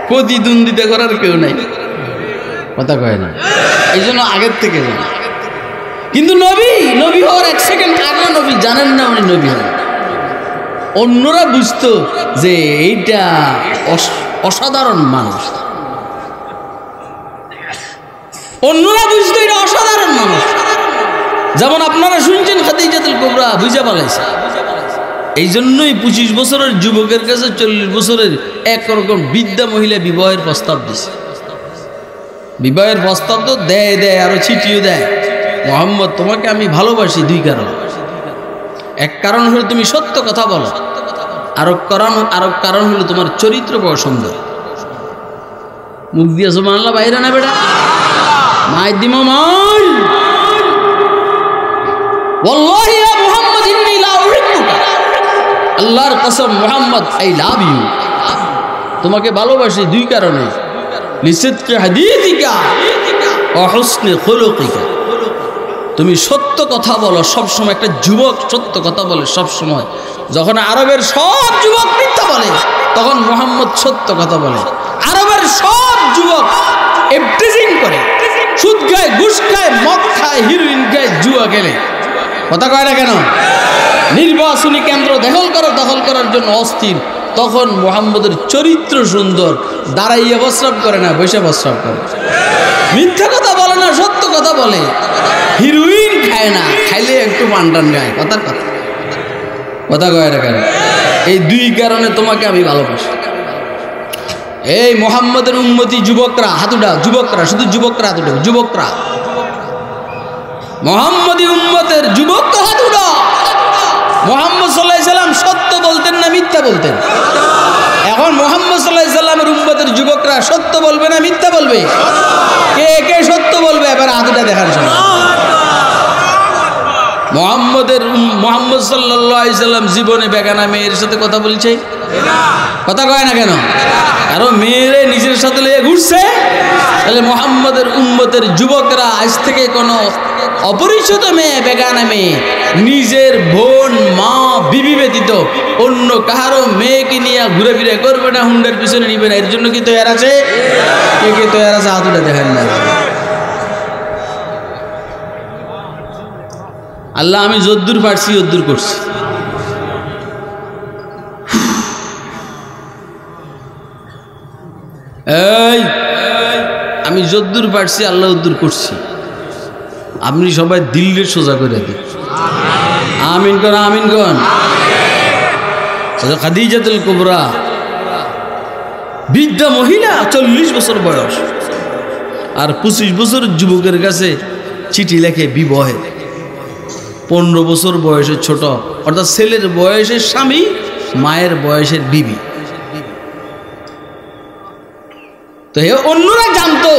প্রতিদ্বন্দ্বিতা করার কেউ নাই, কথা কয় না, এই জন্য আগের থেকে জানে। কিন্তু নবী নবী হওয়ার 1 সেকেন্ড আগে নবী জানেন না উনি নবী হবেন। অন্যরা বুঝতো যে এইটা অসাধারণ মানুষ, অন্যরা বুঝতো এটা অসাধারণ মানুষ। যেমন আপনারা শুনছেন খাদিজাতুল কুবরা বুঝা পালাইছে, এই জন্যই 25 বছরের যুবকের কাছে 40 বছরের একরকম বৃদ্ধা মহিলা বিবাহের প্রস্তাব দিছে। বিবাহের প্রস্তাব তো দেয় আরো ছিটিয়ে দেয়, মোহাম্মদ তোমাকে আমি ভালোবাসি 2 কারণ। এক কারণ হলো তুমি সত্য কথা বলো, আরো কারণ হলো তোমার চরিত্র বড় সুন্দর। মুখ দিয়ে সুবহানাল্লাহ বাইরে না বেটা, মাই দিম মাই ওয়াল্লাহি ইয়া মুহাম্মদ ইন্নী লা উহিব্বুকা, আল্লাহর কসম মুহাম্মদ আই লাভ ইউ, তোমাকে ভালোবাসি দুই কারণে, লিসিদকি হাদীসিকা ওয়া হুসনি খুলুকিকা, তুমি সত্য কথা বলো সবসময়। একটা যুবক সত্য কথা বলে সবসময়। যখন আরবের সব যুবক মিথ্যা বলে তখন মুহাম্মদ সত্য কথা বলে। আরবের সব যুবক এফটিজিং করে, সুদ খায়, ঘুষ খায়, মদ খায়, হিরোইন খায়, জুয়া খেলে, কথা কয় না কেন? নির্বাচনী কেন্দ্র দখল করার জন্য অস্থির। তখন মুহাম্মদের চরিত্র সুন্দর, দাঁড়াইয়া প্রস্রাব করে না, বসে প্রস্রাব করে, মিথ্যা কথা বলে না, সত্য কথা বলে, হিরোইন খায় না, খাইলে একটু পান্ডান গায়, কথা কয় না কেন? এই দুই কারণে তোমাকে আমি ভালোবাসি। এই মুহাম্মদের উম্মতি যুবকরা হাতুডা, যুবকরা, শুধু যুবকরা হাতুডা, যুবকরা, মুহাম্মদি উম্মতের যুবকরা হাতুডা। মুহাম্মদ সাল্লাল্লাহু আলাইহি সাল্লাম সত্য বলতেন না মিথ্যা বলতেন? এখন মুহাম্মদ সাল্লাল্লাহু আলাইহি সাল্লামের উম্মতের যুবকরা সত্য বলবে না মিথ্যা বলবে? কে কে সত্য বলবে এবার হাতুটা দেখার জন্য? মুহাম্মদ সাল্লাল্লাহু আলাইহি সাল্লাম জীবনে বেগানা মেয়ের সাথে কথা বলছে, কথা কয় না কেন? কারণ মেয়েরে নিজের সাথে লিয়ে ঘুরছে। তাহলে মুহাম্মদের উম্মতের যুবকরা আজ থেকে কোনো অপরিচিত মেয়ে, বেগানা মেয়ে, নিজের বোন, মা, বিবি ব্যতীত অন্য কাহারও মেয়েকে নিয়ে ঘুরে ফিরে করবে না, হুন্ডার পিছনে নিবে না। এর জন্য কি তৈরি আছে? কে কে তৈরি আছে হাতুটা দেখেন না। আল্লাহ আমি যদ্দুর পারছি যদ্দুর করছি। এই আমি যদ্দুর পারছি আল্লাহ উদ্দুর করছি। আপনি সবাই দিল্লি সোজা করে দিন, আমিন কর, আমিন কর। খাদিজাতুল কুবরা বৃদ্ধা মহিলা, 40 বছর বয়স, আর 25 বছরের যুবকের কাছে চিঠি লেখে বিবাহে। 15 বছর বয়সের ছোট, অর্থাৎ ছেলের বয়সের স্বামী, মায়ের বয়সের বিবি। তো অন্যরা জানতো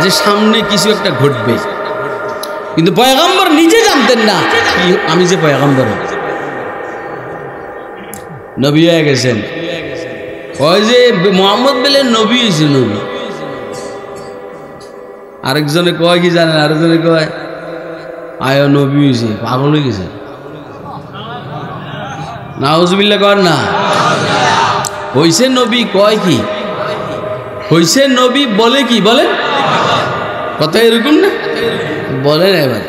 যে সামনে কিছু একটা ঘটবে, কিন্তু পয়গম্বর নিজে জানতেন না আমি যে পয়গম্বর, নবী হয়ে গেছেন। কয় যে মুহাম্মদ বলে নবী হয়েছে, নবী। আরেকজনে কয় কি জানেন? আরেকজনে কয় আয় নবী হয়েছে, পাগল হয়ে গেছে। নাউজুবিল্লাহ কর না, হইছে নবী। কয় কি হইছে নবী বলে? কি বলে? কথা এরকম না বলেন। এবার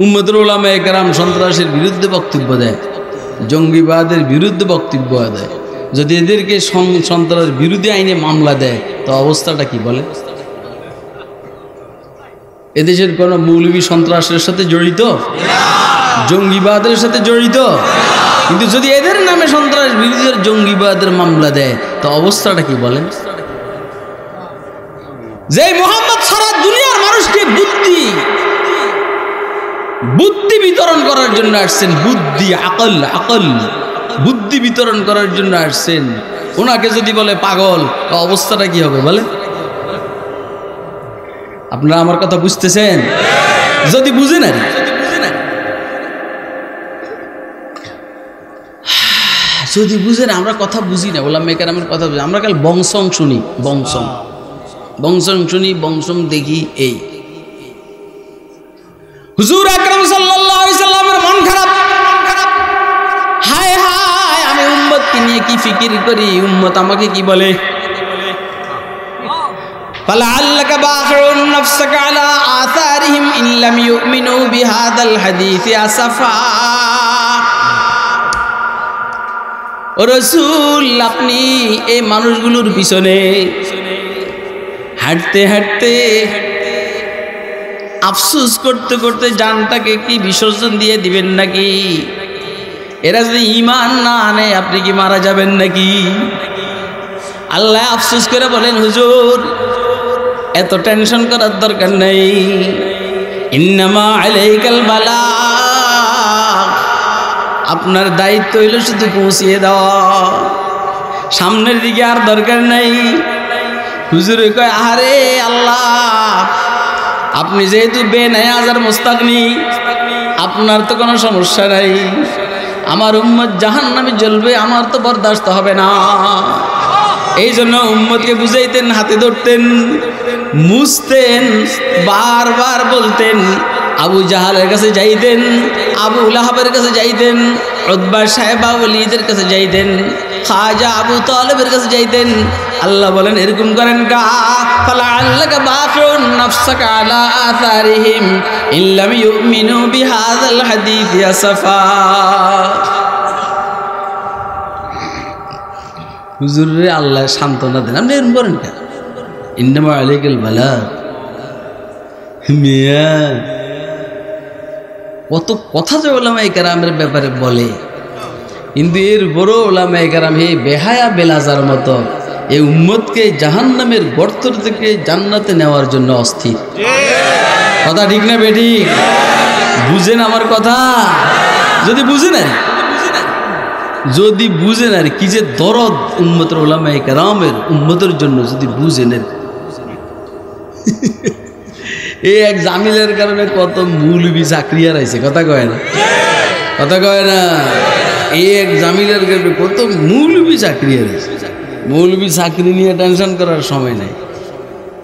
উম্মতুল উলামায়ে কেরাম সন্ত্রাসের বিরুদ্ধে বক্তব্য দেয়, জঙ্গিবাদের বিরুদ্ধে বক্তব্য দেয়। যদি এদেরকে সন্ত্রাস বিরোধী আইনে মামলা দেয় তো অবস্থাটা কি বলে? এদেশের কোন মৌলবী সন্ত্রাসের সাথে জড়িত, জঙ্গিবাদের সাথে জড়িত, কিন্তু যদি এদের নামে সন্ত্রাস বিরোধীদের জঙ্গিবাদের মামলা দেয় তো অবস্থাটা কি বলেন? যে মুহাম্মদ সারা দুনিয়ার মানুষকে বুদ্ধি বিতরণ করার জন্য আসছেন, বুদ্ধি, আকল বুদ্ধি বিতরণ করার জন্য আসছেন, ওনাকে যদি বলে পাগল তো অবস্থাটা কি হবে বলে? আপনারা আমার কথা বুঝতেছেন? যদি বুঝেন আর যদি বুঝেন, আমরা কথা বুঝি না, ওলামায়ে কেরামের কথা বুঝি, আমরা খালি বংশং শুনি, বংশং শুনি, বংশং দেখি। এই হুজুর আকরাম সাল্লাল্লাহু আলাইহি সাল্লামের মন খারাপ, হায় হায় আমি উম্মতকে নিয়ে কি ফিকির করি, উম্মত আমাকে কি বলে। ফালাআল্লাকা বাখিউন নাফসাকা আলা আথারিহিম ইন লাম ইউমিনু বিহাদাল হাদীসি আসাফা। ও রাসূল, আপনি এই মানুষগুলোর পিছনে হাঁটতে হাঁটতে, আফসোস করতে করতে জানটাকে কি বিসর্জন দিয়ে দিবেন নাকি? এরা যদি ঈমান না আনে আপনি কি মারা যাবেন নাকি? আল্লাহ আফসোস করে বলেন, হুজুর এত টেনশন করার দরকার নেই, ইন্নামা আলাইকাল বালাগ, আপনার দায়িত্ব হইল শুধু পৌঁছিয়ে দেওয়া, সামনের দিকে আর দরকার নাই। হুজুরে কয় আরে আল্লাহ, আপনি যেহেতু বেনায়াজ আর মুস্তাগনি, আপনার তো কোনো সমস্যা নাই, আমার উম্মত জাহান্নামে জ্বলবে, আমার তো বরদাস্ত হবে না। এই জন্য উম্মতকে বুঝাইতেন, হাতে ধরতেন, মুছতেন, বারবার বলতেন। আবু জাহালের কাছে যাইতেন, আবু লাহাবের কাছে যাইতেন, উতবা সাহেবা ওলিদের কাছে যাইতেন, খাজা আবু তালেবের কাছে যাইতেন। আল্লাহ বলেন এরকম করেন কা ফালাআল্লাকা বাকিউন নাফসাকা আলা আথারিহিম ইল্লাম ইউমিনু বিহাযাল হাদীসি আসাফা। হুজুরে আল্লাহ সান্ত্বনা দেন, আপনি এরকম করেন কেন? ইন্নামা আলাইকাল বালাগ। মিয়া কত কথা যে ওলামায়ে কেরামের ব্যাপারে বলে, কিন্তু এর বড় ওলামায়ে কেরাম এই বেহায়া বেলাজার মতো এই উম্মতকে জাহান্নামের গর্ত থেকে জান্নাতে নেওয়ার জন্য অস্থির। কথা ঠিক না বেঠিক? বুঝেন আমার কথা? যদি বুঝেন আর কি যে দরদ উম্মতের ওলামায়ে কেরামের উম্মতের জন্য যদি বুঝেন। এই এক জামিলের কারণে কত মৌলবি চাকরি হারাইছে। কথা কয় না? কথা কয় না? এই এক জামিলের কারণে কত মৌলবি চাকরি হারাইছে। মৌলবি চাকরি নিয়ে টেনশন করার সময় নাই।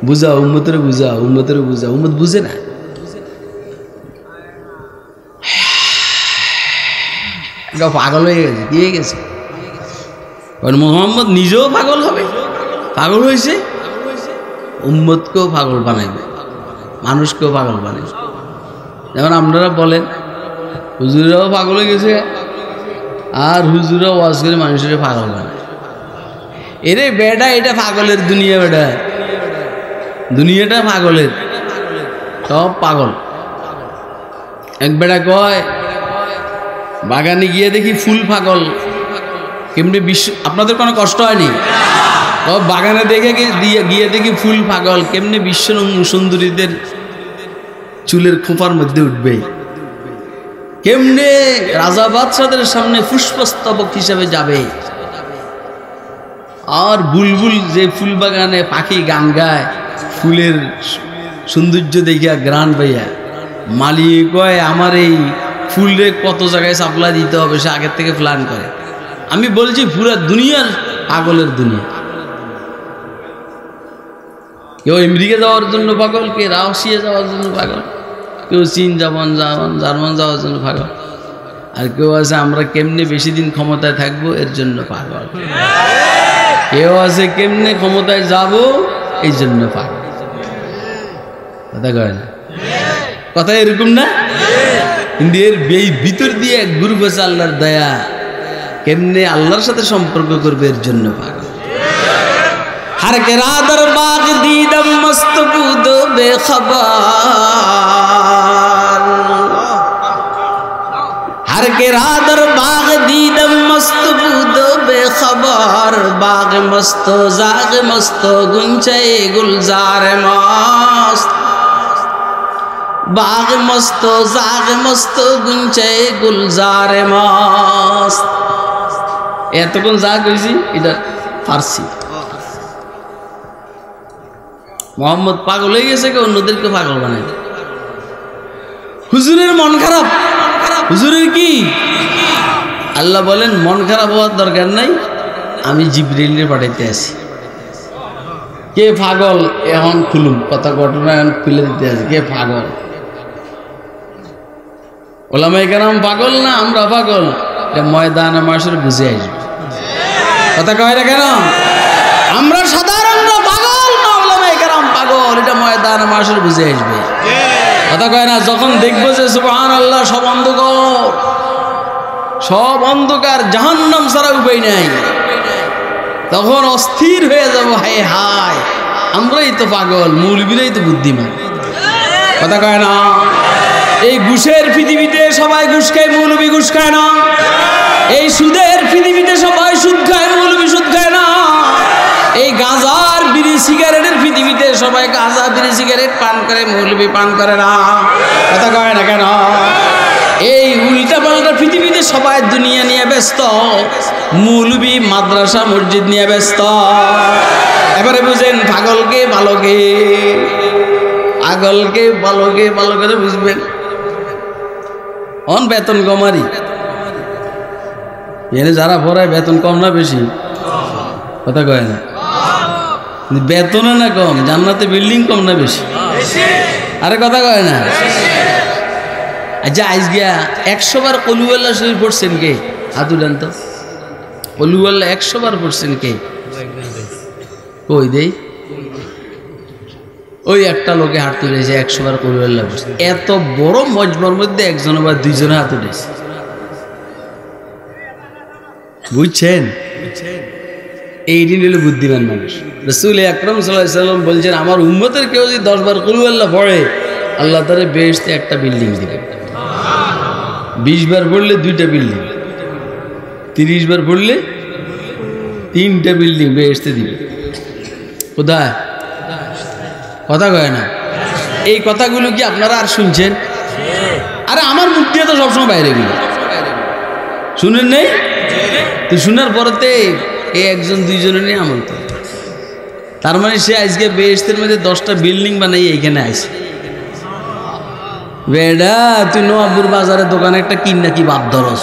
বুঝাও উম্মতের, বুঝাও উম্মতের, বুঝাও। উম্মত বুঝে না। পাগল হয়ে গেছে, কি হয়ে গেছে? মোহাম্মদ নিজেও পাগল হবে, পাগল হয়েছে, উম্মতকেও পাগল বানাইবে, মানুষকেও পাগল বানাইবে। যেমন আপনারা বলেন হুজুরাও পাগল হয়ে গেছে, আর হুজুরাও ওয়াজ করে মানুষের পাগল বানায়। এরে বেটা, এটা পাগলের দুনিয়া, বেটা দুনিয়াটা পাগলের, সব পাগল। এক বেটা কয় বাগানে গিয়ে দেখি ফুল পাগল। কেমনি বিশ্ব, আপনাদের কোনো কষ্ট হয়নি? বাগানে দেখে গিয়ে দেখি ফুল পাগল, কেমনে বিশ্ব সুন্দরীদের চুলের খোঁপার মধ্যে উঠবে, কেমনে রাজা বাদশাদের সামনে পুষ্পস্তবক হিসাবে যাবে। আর বুলবুল যে ফুল বাগানে পাখি গান গায়, ফুলের সৌন্দর্য দেখিয়া গ্রান পাইয়া মালিক কয় আমার এই ফুলরে কত জায়গায় সাপ্লাই দিতে হবে, সে আগের থেকে প্ল্যান করে। আমি বলছি পুরা দুনিয়ার পাগলের দুনিয়া। কেউ আমেরিকা যাওয়ার জন্য পাগল, কে রাশিয়া যাওয়ার জন্য পাগল, কেউ চীন জার্মান যাওয়ার জন্য পাগল, আর কেউ আছে আমরা কেমনে বেশি দিন ক্ষমতায় থাকবো এর জন্য পাগল, কেউ আছে কেমনে ক্ষমতায় যাব এই জন্য পাগল। কথা কয় না? কথা এরকম না? কিন্তু এর ভিতর দিয়ে এক গ্রুপ আছে আল্লাহর দয়া, কেমনে আল্লাহর সাথে সম্পর্ক করবে এর জন্য পাগল। हर के रादर बाग दीदम मस्त बूदो बेखबर, हर के रादर बाग दीदम मस्त बूदो बेखबर, बाग मस्त जाग मस्त गुंचे गुलजार मस्त, बाग मस्त जाग मस्त गुंचे गुलजार मस्त। এতক্ষণ যা কইছি এটা ফার্সি। মোহাম্মদ পাগল হয়ে গেছে, কেউ অন্যদেরকে পাগল বানায়। হুজুরের মন খারাপ, হুজুরের কি? আল্লাহ বলেন মন খারাপ হওয়ার দরকার নাই, আমি জিবরিলের পাঠাইতে আসি। কে পাগল এখন খুলুম, কথা ঘটনা এখন খুলে দিতে আসি। কে পাগল? ওলামায়ে কেরাম পাগল না আমরা পাগল? এটা ময়দানে মাসের বুঝে আসবে। কথা কয় না কেন? আমরা সাধারণ পাগল না ওলামায়ে কেরাম পাগল, এটা ময়দানে মাসের বুঝে আসবে। কথা কয় না? যখন দেখবো যে সুবহানাল্লাহ সব অন্ধকার, সব অন্ধকার, জাহান্নাম ছাড়া উপায় নাই, তখন অস্থির হয়ে যাব, হায় হায় আমরাই তো পাগল, মৌলবীরাই তো বুদ্ধিমান। কথা কয় না? এই ঘুষের পৃথিবীতে সবাই ঘুষ খায়, মৌলবী ঘুষ খায় না। এই সুদের পৃথিবীতে সবাই সুদ খায়, মৌলবী সুদ খায় না। এই গাঁজার বিড়ি সিগারেটের পৃথিবীতে সবাই গাঁজা বিড়ি সিগারেট পান করে, মৌলবী পান করে না। কথা কয় না কেন? এই উল্টা পাল্টা পৃথিবীতে সবাই দুনিয়া নিয়ে ব্যস্ত, মৌলবি মাদ্রাসা মসজিদ নিয়ে ব্যস্ত। এবারে বুঝেন পাগলকে ভালোকে, পাগলকে ভালোকে ভালো করে বুঝবেন। অন বেতন কমারি এনে যারা পড়ায় বেতন কম না বেশি? কথা কয় না, বেতনে না কম, জান্নাতে বিল্ডিং কম না বেশি? আরে কথা কয় না। আচ্ছা আজ গিয়া 100 বার কলুয়াল্লাহ শরীফ পড়ছেন কে? হাত উঠান তো। কলুয়াল্লাহ 100 বার পড়ছেন কে? কই দেই? ওই একটা লোকে হাত তুলেছে 100 বার কলুয়াল্লাহ পড়ছে। এত বড় মজমার মধ্যে একজন বা দুইজনে হাত উঠেছে, বুঝছেন? এই দিন হলো বুদ্ধিমান মানুষ। রাসূল আকরাম সাল্লাল্লাহু আলাইহি ওয়াসাল্লাম বলছেন, আমার উম্মতের কেউ যদি 10 বার কুল আল্লাহ পড়ে, আল্লাহ তাআলা বেহেশতে একটা বিল্ডিং দিবে। 20 বার পড়লে 2টা বিল্ডিং, 30 বার পড়লে 3টা বিল্ডিং বেহেশতে দিবে। কোথায়? কথা কয় না। এই কথাগুলো কি আপনারা আর শুনছেন? আরে আমার মুখ দিয়ে তো সবসময় বাইরে গেল, শুনেন নেই তো? শোনার পরেতে এই একজন দুইজনে নিয়ে আমল করে। তার মানে সে আজকে বেহেশতের মধ্যে 10টা বিল্ডিং বানাই এইখানে আইছে। বেডা তুই নবাবপুর বাজারের দোকানে একটা কিন নাকি বাপ ধরস?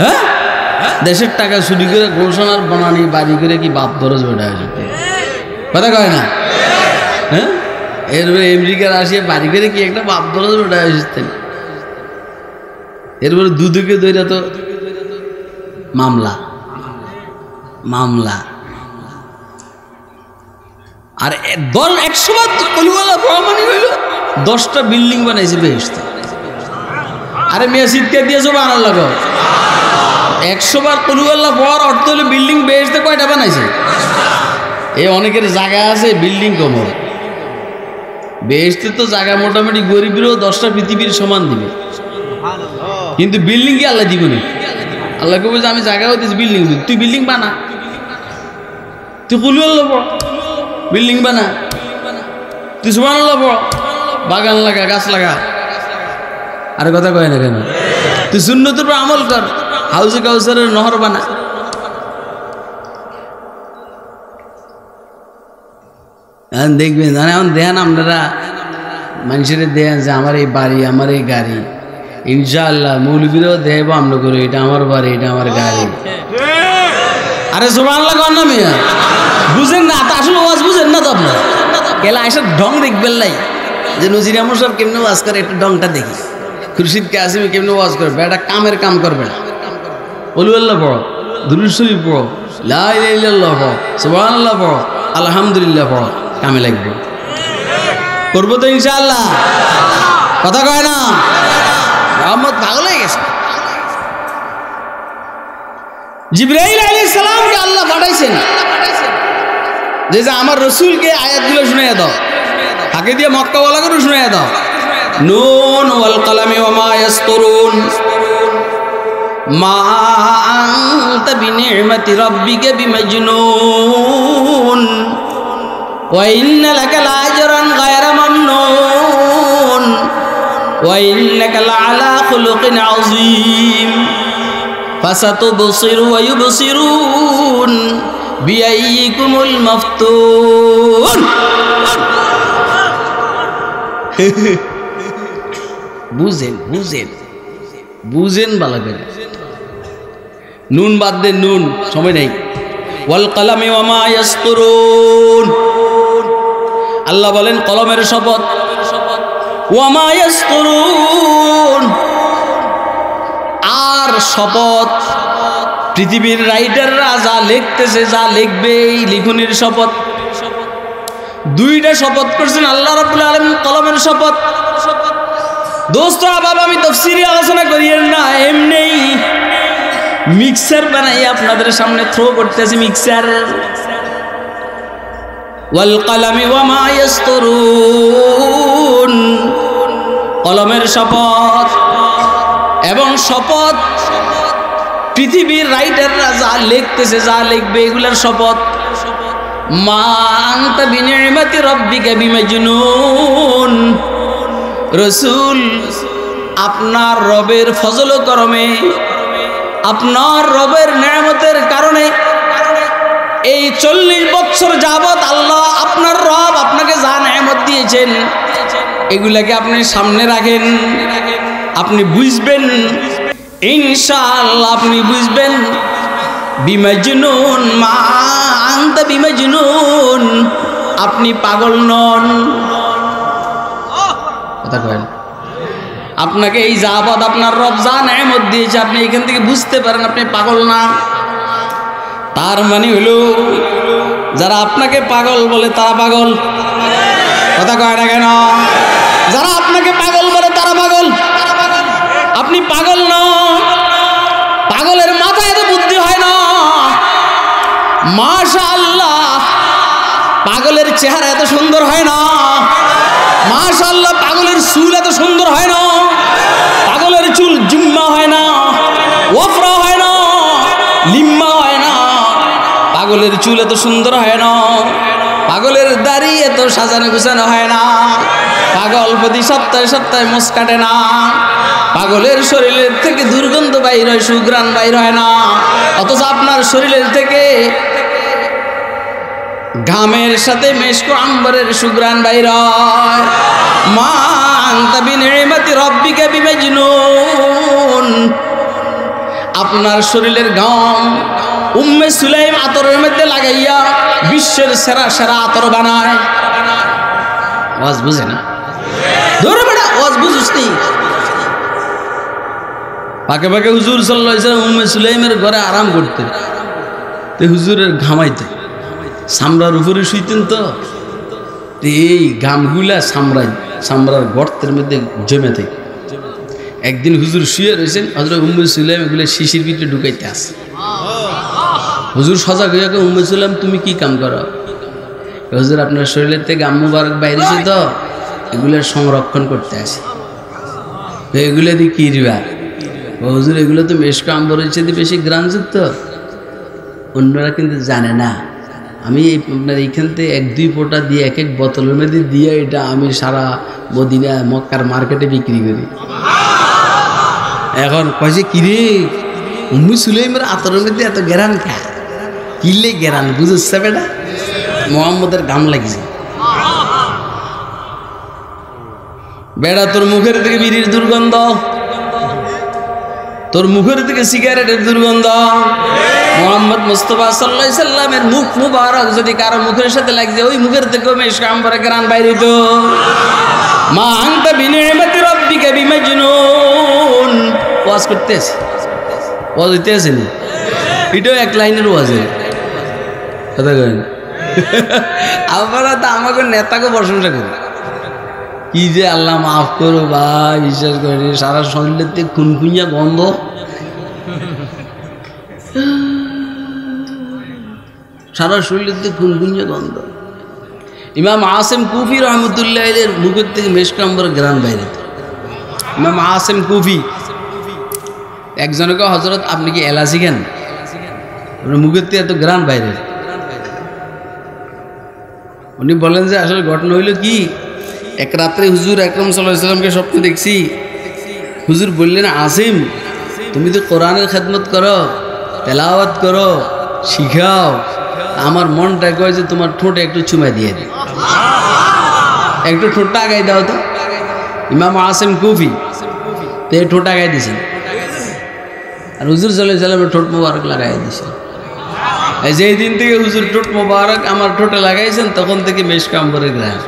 হ্যাঁ, দেশের টাকা চুরি করে ঘোষণার বানানি বাড়ি করে কি বাপ ধরস? বেডা কথা কয় না। হ্যাঁ, এরপরে আমেরিকার আসিয়ে বাড়ি করে কি একটা বাপ ধরস? বেডা এসেছেন। এরপরে দুদুকে দইরা তো মামলা মামলা। আর 100 বার কলিওয়াল্লাহ প্রমাণই হইল 10টা বিল্ডিং বানাইছে বেহেশতে। আরে মেয়ে চিৎকার দিয়ে সুবহানাল্লাহ। 100 বার কলিওয়াল্লাহ পড়ার অর্থ হলো বিল্ডিং বেহেশতে কয়টা বানাইছে? এই অনেকের জায়গা আছে, বিল্ডিং কম হবে। বেহেশতে তো জায়গা মোটামুটি গরিবেরও 10টা পৃথিবীর সমান দিবে, কিন্তু বিল্ডিং কি আল্লাহ দিব না? আল্লাহ কে বলছে আমি জায়গাও দিচ্ছি, বিল্ডিং দিই, তুই বিল্ডিং বানা, তুই কলিওয়াল্লাহ পড়, বিল্ডিং বানা, তুই সুবহানাল্লাহ পড়, বাগান লাগা, গাছ লাগা। আর কথা কয় না কেন? তুই সুন্নতের উপর আমল কর, হাউজে কাউসারের নহর বানা। এখন দেখবেন, এখন দেন আপনারা মানুষের দেন যে আমার এই বাড়ি, আমার এই গাড়ি, ইনশাআল্লাহ মৌলবীরাও দেব আমরা করে, এটা আমার বাড়ি, এটা আমার গাড়ি। আরে সুবহানাল্লাহ কর না মিয়া, বুঝেন না তা? আসলে ওয়াজ বুঝেন না তো আপনারা? গেলে আইসা ঢং দেখবেন নাই যে নজির আহমদ সাহেব কেমনে ওয়াজ করে, একটু ঢংটা দেখি। খুরশিদ কাসিমি কেমনে ওয়াজ করে, এটা কামের কাম করবে না। কলিওয়াল্লাহ পড়ো, দুরূদ শরীফ পড়ো, লা ইলাহা ইল্লাল্লাহ পড়ো, সুবহানাল্লাহ পড়ো, আলহামদুলিল্লাহ পড়ো, কামে লাগবে। করবো তো ইনশাআল্লাহ। কথা কয় না? মুহাম্মদ পাগল হয়ে গেছে। জিবরাইল আলাইহিস সালামকে আল্লাহ পাঠাইছেন যে আমার রাসূলকে আয়াতগুলো শুনিয়ে দাও, তাকে দিয়ে মক্কা ওয়ালাকে শুনিয়ে দাও। নুন ওয়াল কলামি ওয়া মা ইয়াসতুরুন মা আনতা বিনি'মাতি রাব্বিকা বিমাজনুন ওয়া ইন্না লাকা লাআজরান গায়রা মামনুন ওয়া ইন্নাকা লাআলা খুলুকিন আযীম ফাসাতুবসিরু ওয়া ইউবসিরুন বিআইয়িকুমুল মাফতুন। বুঝেন বুঝেন বুঝেন ভালো করে। নুন বাদ দেন, নুন সময় নেই। ওয়াল কলামি ওয়া মা ইয়াসতুরুন, আল্লাহ বলেন কলমের শপথ। ওয়া মা ইয়াসতুরুন, আর শপথ পৃথিবীর রাইটাররা যা লিখতেছে, যা লিখবে, এই লিখনির শপথ। দুইটা শপথ করছেন আল্লাহ রাব্বুল আলামিন, কলমের শপথ। দোস্ত বাবা, আমি তাফসীরে আলোচনা করিয়েন না, এমনি মিক্সার বানাই আপনাদের সামনে থ্রো করতেছি, মিক্সার। ওয়াল কলামি ওয়া মা ইয়াসতুরুন, কলমের শপথ। এবং শপথ পৃথিবীর রাইটাররা যা লিখতেছে, যা লিখবে, এগুলার শপথ। মা আনতা বিনি'মাতি রাব্বিকা বিমাজনুন, রাসূল আপনার রবের ফজল ও করমে, আপনার রবের নেয়ামতের কারণে এই 40 বছর যাবত আল্লাহ আপনার রব আপনাকে যা নেয়ামত দিয়েছেন এগুলাকে আপনি সামনে রাখেন, আপনি বুঝবেন ইনশাআল্লাহ, আপনি বুঝবেন বিমাজনুন মা আনতা বিমাজনুন, আপনি পাগল নন। কথা কয়েন, আপনাকে এই যাবত আপনার রব যা নেয়ামত দিয়েছে আপনি এখান থেকে বুঝতে পারেন আপনি পাগল না। তার মানে হলো যারা আপনাকে পাগল বলে তারা পাগল। কথা কয় না কেন? যারা আপনাকে পাগল বলে তারা পাগল, আপনি পাগল না। পাগলের মাথায় এত বুদ্ধি হয় না। মাশাআল্লাহ, পাগলের চেহারা এত সুন্দর হয় না। মাশাআল্লাহ, পাগলের চুল এত সুন্দর হয় না। পাগলের চুল জুম্মা হয় না, ওফরা হয় না, লিম্মা হয় না। পাগলের চুল এত সুন্দর হয় না। পাগলের দাড়ি এত সাজানো গুছানো হয় না। পাগল প্রতি সপ্তাহে সপ্তাহে মোষ কাটে না। পাগলের শরীরের থেকে দুর্গন্ধ বাইর হয়, সুঘ্রাণ বাইর হয় না। অথচ আপনার শরীরের থেকে ঘামের সাথে মেশকো আম্বরের সুঘ্রাণ বাইর হয়। মা আনতা বিনিমাতি রব্বিকা বিমাজনুন, আপনার শরীরের ঘাম উম্মে সুলাইম আতরের মধ্যে লাগাইয়া বিশ্বের সেরা সেরা আতর বানায়। ওয়াজ বুঝে না? ধরো বেটা, ওয়াজ বুঝিস নি। পাকে পাকে হুজুর সাল্লাল্লাহু আলাইহি ওয়াসাল্লাম উম্মে সুলাইমের ঘরে আরাম করতেন। তো হুজুরের ঘামাইতে সামরার উপরে শুইতেন। তো এই ঘামগুলা সামরার গর্তের মধ্যে জমে থাকে। একদিন হুজুর শুয়ে রয়েছেন, হযরত উম্মে সুলাইম এগুলো শিশির ভিতরে ঢুকাইতে আসে। হুজুর সজাগ হয়ে গেল, উম্মে সুলাইম তুমি কি কাম করো? হুজুর আপনার শরীরের থেকে ঘাম মুবারক বাইরেছে, তো এগুলোর সংরক্ষণ করতে আসে। তো এগুলো দিয়ে কি দিবা? হুজুর এগুলো তো মেশকো আম্বরের চেয়ে বেশি গ্রামযুক্ত, অন্যরা কিন্তু জানে না। আমি আপনার এইখান থেকে 1-2 ফোঁটা দিয়ে এক এক বোতলের মধ্যে দিয়ে এটা আমি সারা মদিনা মক্কার মার্কেটে বিক্রি করি। এখন কয়েছে কিরে উম্মে সুলাইমের আতরের মধ্যে এত গেরান খা, কিলে গেরান বুঝছে বেটা? মোহাম্মদের ঘাম লাগিছে। বেড়া তোর মুখের থেকে বিড়ির দুর্গন্ধ, তোর মুখের থেকে সিগারেটের দুর্গন্ধ। মোহাম্মদ মুস্তাফা সাল্লাল্লাহু আলাইহি সাল্লামের মুখ মুবারক যদি কারো মুখের সাথে লাগছে, ওই মুখের থেকে মেশকো আম্বরের ঘ্রাণ বাইরে হইতো। মা আনতা বিনিমাতি রব্বিকা বিমাজনুন। ওয়াজ করতেছে, ওয়াজ হইতেছে না, এটাও এক লাইনের ওয়াজে। কথা কয় আমরা তো আমাকে নেতাকে প্রশংসা করি, কি যে আল্লাহ মাফ করো ভাই, বিশ্বাস করে সারা শরীরের থেকে খুনখুনিয়া গন্ধ। সারা শরীরের থেকে খুনখুনিয়া গন্ধ। ইমাম আসেম কুফি রহমতুল্লাহের মুখের থেকে মেশকো আম্বরের ঘ্রাণ বাইরে। ইমাম আসেম কুফি একজনকে, হযরত আপনি কি এলাচি কেন? মুখের থেকে এত ঘ্রাণ বাইরে। উনি বলেন যে আসলে ঘটনা হইল কি, এক রাত্রে হুজুর আকরাম সাল্লাল্লাহু আলাইহি ওয়াসাল্লামকে স্বপ্নে দেখছি। হুজুর বললেন, আসিম তুমি তো কোরআনের খেদমত করো, তেলাওয়াত করো, শিখাও, আমার মনটা কয় যে তোমার ঠোঁটে একটু চুমা দিয়ে দিই, একটু ঠোঁটটা আগাই দাও তো। ইমাম আসেম কুফি তো এই ঠোঁট আগাই দিয়েছেন, আর হুজুর সাল্লাল্লাহু আলাইহি ওয়াসাল্লামের ঠোঁট মোবারক লাগাই দিয়েছেন। যেই দিন থেকে হুজুর ঠোঁট মোবারক আমার ঠোঁটে লাগাইছেন, তখন থেকে মেশকো আম্বরের ঘ্রাণ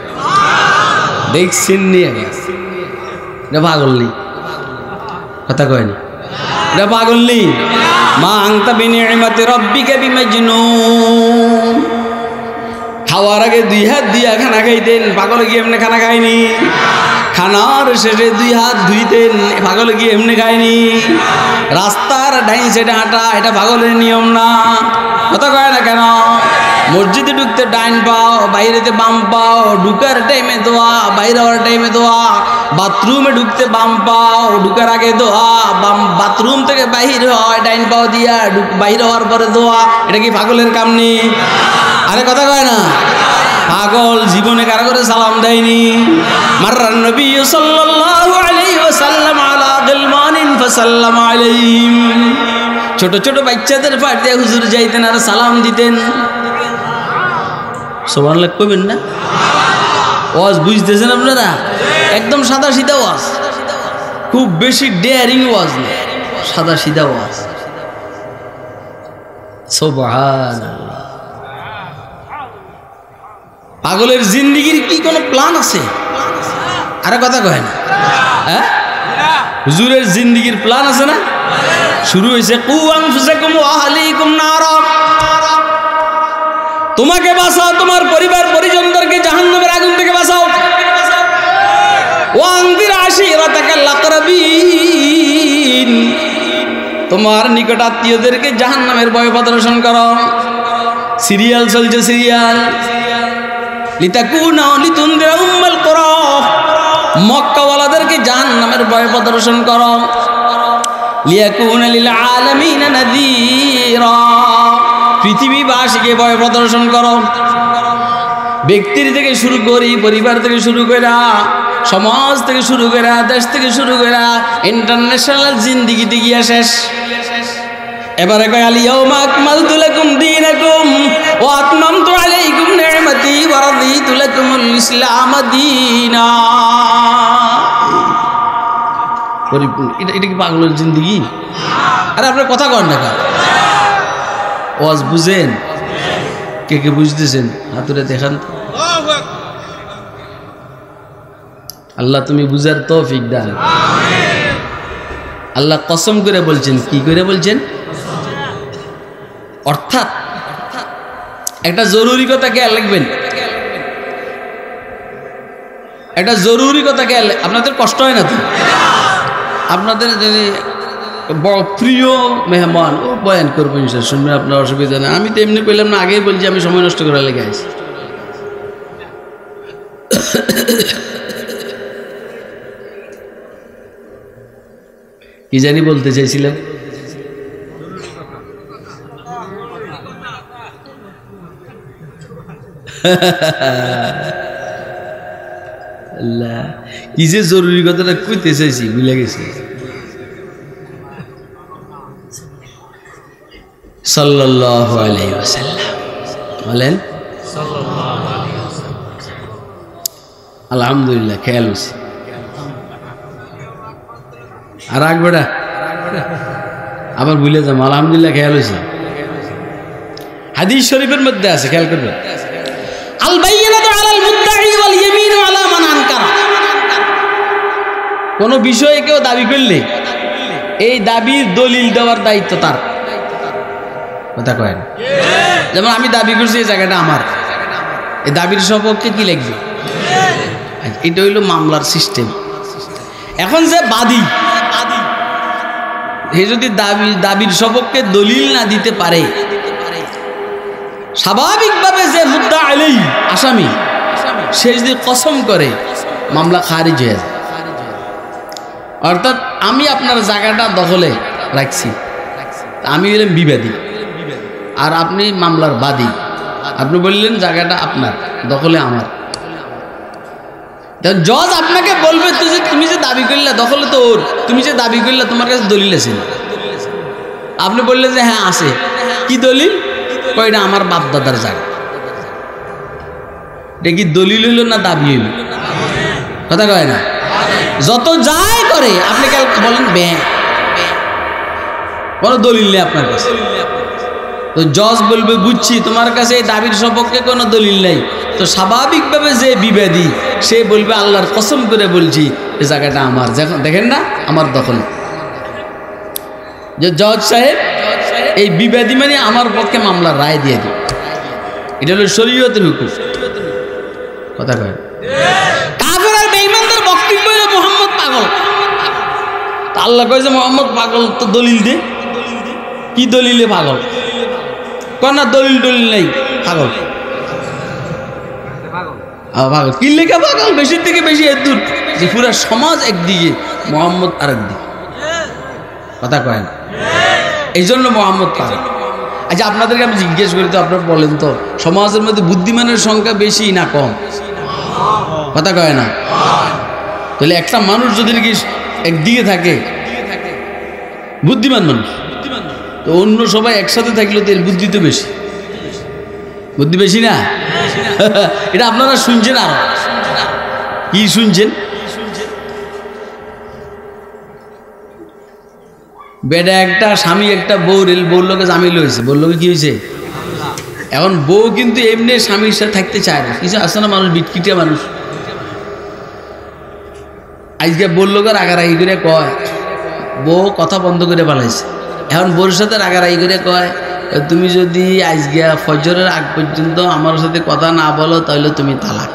দেখছেন। নিয়ে এটা পাগল নেই, কথা কয় না, এটা পাগল নেই। মা আনতা বিনিমাতি রব্বিকা বিমাজনুন। খাওয়ার আগে 2 হাত দিয়া খানা খাইতেন, পাগল গিয়ে এমনি খানা খায়নি। খানার শেষে 2 হাত ধুইতেন, পাগল গিয়ে এমনি খায়নি। রাস্তার ডাইন সাইডে হাঁটা এটা পাগলের নিয়ম না, কথা কয় না কেন? মসজিদে ঢুকতে ডাইন পাও, বাইরেতে বাম পাও, ঢুকার টাইমে দোয়া, বাইরে হওয়ার টাইমে দোয়া, বাথরুমে ঢুকতে বাম পাও, ঢুকার আগে দোয়া, বাথরুম থেকে বাহির হয় ডাইন পাও দিয়া, বাহির হওয়ার পরে দোয়া। এটা কি পাগলের কাম নেই? আরে কথা কয় না, পাগল জীবনে কারো করে সালাম দেয়নি। মাররান নবী সাল্লাল্লাহু আলাইহি وسلم على غلمان فسلم عليهم ছোট ছোট বাচ্চাদের পাশ দিয়ে হুজুর যাইতেন আর সালাম দিতেন সুবহানাল্লাহ কইবেন না ওয়াজ বুঝতেছেন আপনারা একদম সাদা সিধা ওয়াজ খুব বেশি ডেয়ারিং ওয়াজ না সাদা সিধা ওয়াজ সুবহানাল্লাহ পাগলের জিন্দেগির কি কোনো প্ল্যান আছে আরে কথা কয় না হ্যাঁ হুজুরের জিন্দেগির প্ল্যান আছে না শুরু হয়েছে কু আনফুসাকুম ওয়া আহলিকুম নারা তোমাকে বাঁচাও তোমার পরিবার পরিজনদেরকে জাহান্নামের আগুন থেকে বাঁচাও ওয়া আনদির আশিরাতাকাল আকরাবিন তোমার নিকট আত্মীয়দেরকে জাহান্নামের ভয় প্রদর্শন করো সিরিয়াল চলছে সিরিয়াল লিতাকুনা লিতুনদিরা উম্মাল কুরা মক্কাওয়ালাদেরকে জাহান্নামের ভয় প্রদর্শন করো লিয়াকুনা লিল আলামিন নাযীরা পৃথিবীবাসীকে ভয় প্রদর্শন করো ব্যক্তির থেকে শুরু করি পরিবার থেকে শুরু করে সমাজ থেকে শুরু করে দেশ থেকে শুরু করে ইন্টারন্যাশনাল জিন্দেগিতে গিয়া শেষ এবারে কয় আল ইয়াউমা আকমালতু লাকুম দীনাকুম ওয়া আতমামতু আলাইকুম নি'মাতি ওয়া রাদিতু লাকুমুল ইসলাম দীনা এটা কি পাগলের জিন্দেগি আরে আপনার কথা কন না কেন ওয়াজ বুঝেন কে কে বুঝতেছেন হাতুরে দেখান আল্লাহ তুমি বুঝার তৌফিক দান আল্লাহ কসম করে বলছেন কি করে বলছেন অর্থাৎ একটা জরুরি কথা খেয়াল রাখবেন একটা জরুরি কথা খেয়াল আপনাদের কষ্ট হয় না তো আপনাদের যদি বড় প্রিয় মেহমান ও বয়ান করবেন শুনবেন আপনার অসুবিধা নেই আমি তো এমনি কইলাম না আগেই বলছি আমি সময় নষ্ট করার লেগে আছি কি জানি বলতে চাইছিলাম আল্লাহ কি যে জরুরি কথাটা কইতে চাইছি ভুলে গেছি সাল্লাল্লাহু আলাইহি ওয়াসাল্লাম বলেন আলহামদুলিল্লাহ খেয়াল হয়েছে আর রাখ বেটা আবার ভুলে যাবো আলহামদুলিল্লাহ খেয়াল হয়েছে হাদিস শরীফের মধ্যে আছে খেয়াল করবেন আল বাইয়িনাতু আলাল মুদ্দাঈ ওয়াল ইয়ামিনু আলা মান আনকারা কোন বিষয়ে কেউ দাবি করলে এই দাবির দলিল দেওয়ার দায়িত্ব তার কথা কয় না যেমন আমি দাবি করছি এই জায়গাটা আমার এই দাবির সপক্ষে কি লিখবে এটা হইল মামলার সিস্টেম এখন যে বাদী সে যদি দাবির সপক্ষে দলিল না দিতে পারে স্বাভাবিকভাবে যে মুদ্দা আলাই আসামি সে যদি কসম করে মামলা খারিজ হয়ে যায় অর্থাৎ আমি আপনার জায়গাটা দখলে রাখছি আমি হলাম বিবাদী আর আপনি মামলার বাদী আপনি বললেন জায়গাটা আপনার দখলে আমার জজ আপনাকে বলবে তুমি যে দাবি করলে দখলে তো ওর তুমি যে দাবি করলে তোমার কাছে দলিল আছে আপনি বললেন যে হ্যাঁ আছে কি দলিল কয়টা আমার বাপ দাদার জায়গা এটা কি দলিল হইল না দাবি হইল কথা কয় না যত যাই করে আপনি বলেন কোনো দলিল নেই আপনার কাছে তো জজ বলবে বুঝছি তোমার কাছে এই দাবির সপক্ষে কোনো দলিল নেই তো স্বাভাবিকভাবে যে বিবাদী সে বলবে আল্লাহর কসম করে বলছি এই জায়গাটা আমার দেখেন না আমার দখল যে জজ সাহেব এই বিবাদী মানে আমার পক্ষে মামলার রায় দিয়ে দিই এটা হলো শরীয়তের হুকুম কথা কয় কাফের আর বেঈমানদের বক্তব্য হলো মুহাম্মদ পাগল তা আল্লাহ কয় যে মুহাম্মদ পাগল তো দলিল দে কি দলিলে পাগল কোন না দলিল নেই পাগল পাগল কি লেখা পাগল বেশি থেকে বেশি দূর যে পুরা সমাজ একদিকে মুহাম্মদ আরেকদিকে কথা কয় না এই জন্য মোহাম্মদ পাগল আচ্ছা আপনাদেরকে আমি জিজ্ঞেস করি তো আপনারা বলেন তো সমাজের মধ্যে বুদ্ধিমানের সংখ্যা বেশি না কম কথা কয় না তাহলে একটা মানুষ যদি কি একদিকে থাকে বুদ্ধিমান মানুষ, তো অন্য সবাই একসাথে থাকলে তো এর বুদ্ধি তো বেশি, বুদ্ধি বেশি না? এটা আপনারা শুনছেন, আর কি শুনছেন? বেটা একটা স্বামী একটা বউর লোকে জামিল হয়েছে, বউর লোকে কি হয়েছে? এখন বউ কিন্তু এমনি স্বামীর সাথে থাকতে চায় না, কিছু আসে না মানুষ, বিটকিটিয়া মানুষ। আজকে বউর লোকের রাগারাগি করে কয়, বউ কথা বন্ধ করে পালাইছে। এখন বউর সাথে রাগারাগি করে কয়, তুমি যদি আজকে ফজরের আগ পর্যন্ত আমার সাথে কথা না বলো তাহলে তুমি তালাক।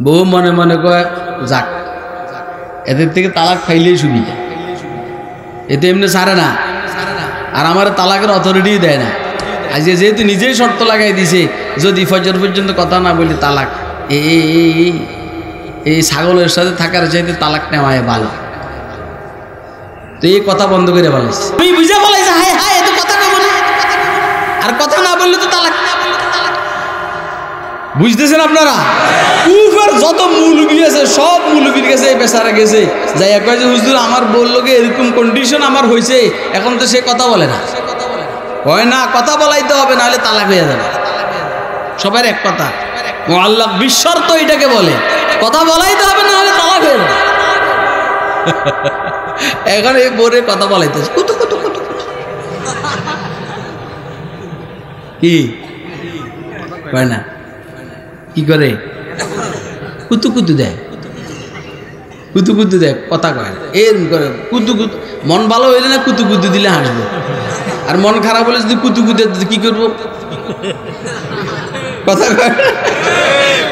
বউ মনে মনে কয় যাক, এদের থেকে তালাক খাইলেই সুবিধা, এতে এমনি ছাড়ে না, আর আমার তালাকের অথরিটি দেয় না। আজকে যেহেতু নিজেই শর্ত লাগাই দিছে, যদি ফজর পর্যন্ত কথা না বলি তালাক, এই ছাগলের সাথে থাকার চাইতে তালাক নেওয়ায় ভালো। তো এই কথা বন্ধ করে বলাইছে, তুমি বুঝে বলাইছে, হায় হায় এত কথা কব না, আর কথা না বললে তো তালাক। বুঝতেছেন আপনারা? কুফার যত মৌলবি আছে সব মৌলবির কাছে বেচারা গেছে, যাই কয় যে হুজুর আমার বললো যে এরকম কন্ডিশন আমার হয়েছে, এখন তো সে কথা বলে না। হয় না, কথা বলাইতে হবে, নাহলে তালাক হয়ে যাবে। সবার এক কথা, আল্লাহ বিশ্বর তো এটাকে বলে, কথা বলাইতে হবে, নাহলে তালাক হয়ে যাবে। এখন এই বোরে কথা বলাইতেছে, কুতু কুতু কুতু কুতু, কি হয় না, কি করে কুতু কুতু দেয়, কুতু কুতু দেয়, কথা কয় এরম করে কুতু কুতু। মন ভালো হইলে না কুতু কুতু দিলে হাসবো, আর মন খারাপ হলে যদি কুতু কুতু কি করবো, কথা কয়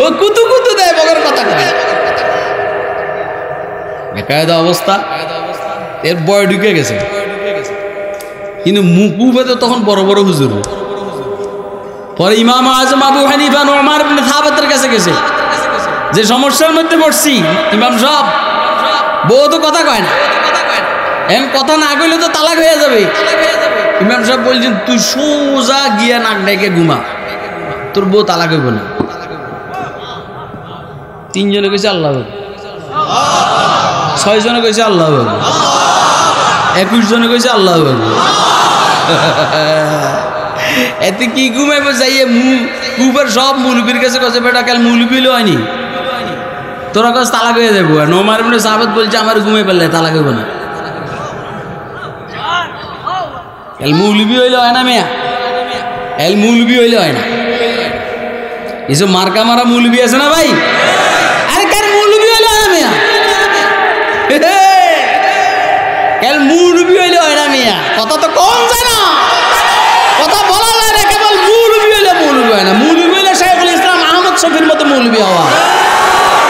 ও কুতু কুতু দেয়, বগের কথা কয়, বেকায়দা অবস্থা। এর বয় ঢুকে গেছে, কিন্তু মুকুফে তো তখন বড় বড় হুজুর। পরে ইমাম আজম আবু হানিফা উমর ইবনে সাবেতের কাছে গেছে, যে সমস্যার মধ্যে পড়ছি ইমাম সাহেব, বউ তো কথা কয় না, এখন কথা না কইলে তো তালাক হয়ে যাবে। ইমাম সাহেব বলছেন, তুই সোজা গিয়া নাক ডাইকে ঘুমা, তোর বউ তালাক হইব না। তিনজনে কইছে আল্লাহ, 6 জনে কইছে আল্লাহ, 21 জনে কইছে আল্লাহ। এতে কি ঘুমাইব যাইয়ে কুফার সব মুলবির কাছে কছে, বেটা কাল মুলবি হয়নি, তোরা কাছে তালাক হয়ে যাবো। আর ওমর ইবনে সাবেত বলছে আমার ঘুমাই পারলে তালাক হইব না। এল মুলবি হইলে হয় না মেয়া, এল মুলবি হইলে হয় না। এসব মার্কা মারা মুলবি আছে না ভাই, আরে কার মুলবি হইলে হয় না মেয়া, এল মুলবি হইলে হয় না মেয়া। কথা তো কম যায় না, কথা বলা যায় না, কেবল মুলবি হইলে মুলবি হয় না। মুলবি হইলে শাইখুল ইসলাম আহমদ শফির মতো মুলবি হওয়া,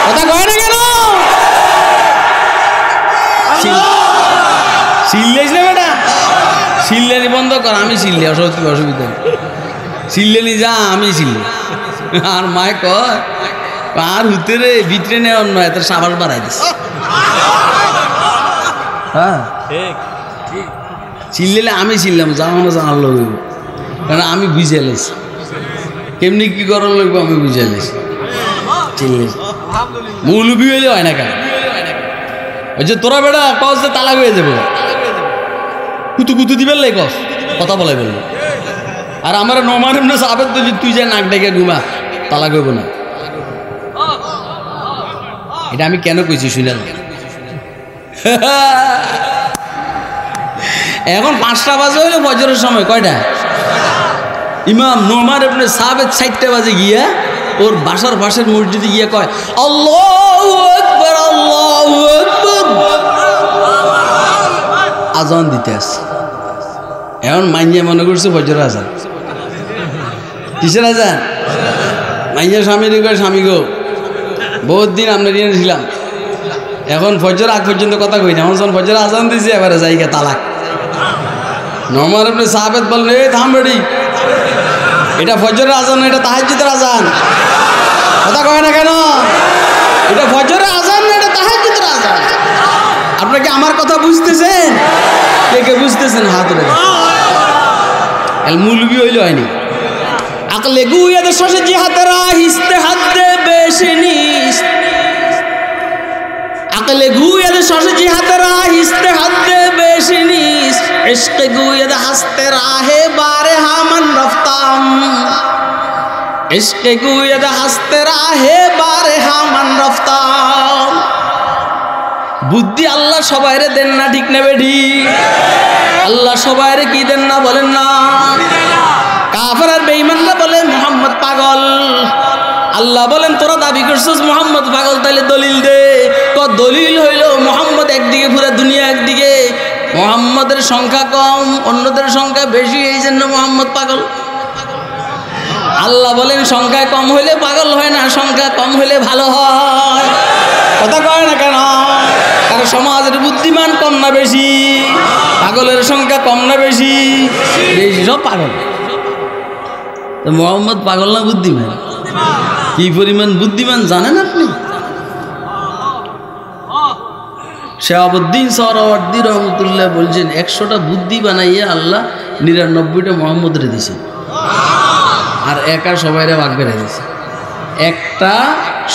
কথা কয় না কেন? সিল্লাইস না বেটা, সিল্লানি বন্ধ কর, আমি সিল্লি, অসুবিধা সিল্লানি যা, আমি সিল্লি। আর মায় কয় আর হুতেরে ভিতরে নেওয়ার নয়, এত সাবাস বাড়াই দিস। হ্যাঁ চিল্লালে আমি চিল্লাম, জানানো জানার লোক, কারণ আমি বুঝে লেছি কেমনি কি করার লাগবে, আমি বুঝে লেছি। চিল্লেছি মৌলবি হইলে হয় না কেন? ওই যে তোরা বেটা কস যে তালাক হয়ে যাবো, কুতু কুতু দিবেন লাই কস, কথা বলাই বললো। আর আমার ওমর ইবনে সাবেত তো, তুই যে নাক ডেকে ঘুমা, তালাক হইব না। এটা আমি কেন কইছি শুনে না। এখন 5টা বাজে হইলো ফজরের সময়, কয়টা? ইমাম ওমর ইবনে সাবেত 4টা বাজে গিয়া ওর বাসার পাশের মসজিদে গিয়া কয়, আল্লাহু আকবার, আল্লাহু আকবার, আজান দিতে আসছে। এখন মাইয়া মনে করছে ফজরের আজান। কিসের আজান? মাইয়া স্বামীর কয়, স্বামী গো বহুত দিন আমরা ছিলাম, এখন ফজর আগ পর্যন্ত কথা কই না, এখন যখন ফজর আজান দিছে এবারে যাইগা তালাক। ওমর ইবনে সাবেত বললেন, এই থাম বেটি, এটা ফজরের আজান, এটা তাহাজ্জুদের আজান, কথা কয় না কেন? এটা ফজরের আজান, এটা তাহাজ্জুদের আজান। আপনারা কি আমার কথা বুঝতেছেন? কে কে বুঝতেছেন হাত উঠে? এল মুলবি হইলে হয়নি। আকলে গুয়াদ শশে জিহাতরা হিস্তে হাদ্দে বেশি নিস, আকলে গুয়েদ শশে জিহাতে রাহিস্তে হাতে বেশিনিস ইশকে গুয়েদ হাসতে রাহে বারে হামান রফতাম ইশকে গুয়েদ হাসতে রাহে বারে হামান রফতাম। বুদ্ধি আল্লাহ সবাইরে দেন না, ঠিক না বেডি? আল্লাহ সবাইরে কি দেন না বলেন না? কাফের আর বেঈমানরা বলে মুহাম্মদ পাগল। আল্লাহ বলেন তোরা দাবি করছিস মুহাম্মদ পাগল, তাহলে দলিল দে। দলিল হইল মুহাম্মদ একদিকে, পুরো দুনিয়া একদিকে। মুহাম্মদের সংখ্যা কম, অন্যদের সংখ্যা বেশি, এই জন্য মুহাম্মদ পাগল। আল্লাহ বলেন সংখ্যা কম হইলে পাগল হয় না, সংখ্যা কম হইলে ভালো হয়। কথা কয় না কেন? কারণ সমাজের বুদ্ধিমান কম না বেশি? পাগলের সংখ্যা কম না বেশি? বেশি, সব পাগল। তো মুহাম্মদ পাগল না বুদ্ধিমান? কি পরিমাণ বুদ্ধিমান জানেন আপনি? শাহাবুদ্দিন সোহরাওয়ার্দী রহমতুল্লাহ বলছেন 100টা বুদ্ধি বানাইয়া আল্লাহ 99টা মুহাম্মদরে দিছে, আর একা সবাইরে ভাগ করে দিছে। একটা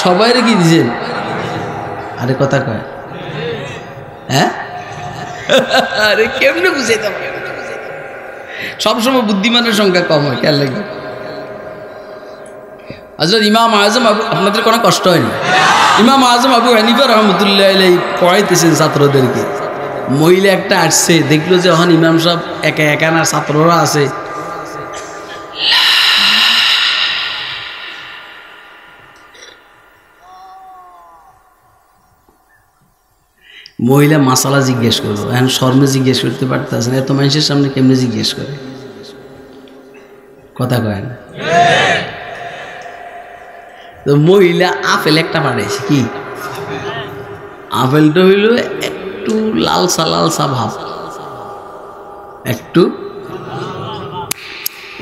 সবাইরে কি দিছেন? আরে কথা কয়, হ্যাঁ? আরে কেমনে বুঝাইতাম? সবসময় বুদ্ধিমানের সংখ্যা কম হয়, খেয়াল রাখবে। হযরত ইমাম আজম আপনাদের কোনো কষ্ট হয়নি? ইমাম আজম আবু হানিফা রহমতুল্লাহ আলাইহি পড়াইতেছেন ছাত্রদেরকে। মহিলা একটা আসছে, দেখলো যে এখন ইমাম সাহেব একা একা না, ছাত্ররা আছে। মহিলা মাসালা জিজ্ঞেস করলো, এখন শর্মে জিজ্ঞেস করতে পারতেছে না, এত মানুষের সামনে কেমনে জিজ্ঞেস করে? কথা কয় না? তো মহিলা আপেল একটা পাঠাইছে। কি আপেলটা হইল একটু লালসা লালসা ভাব, একটু।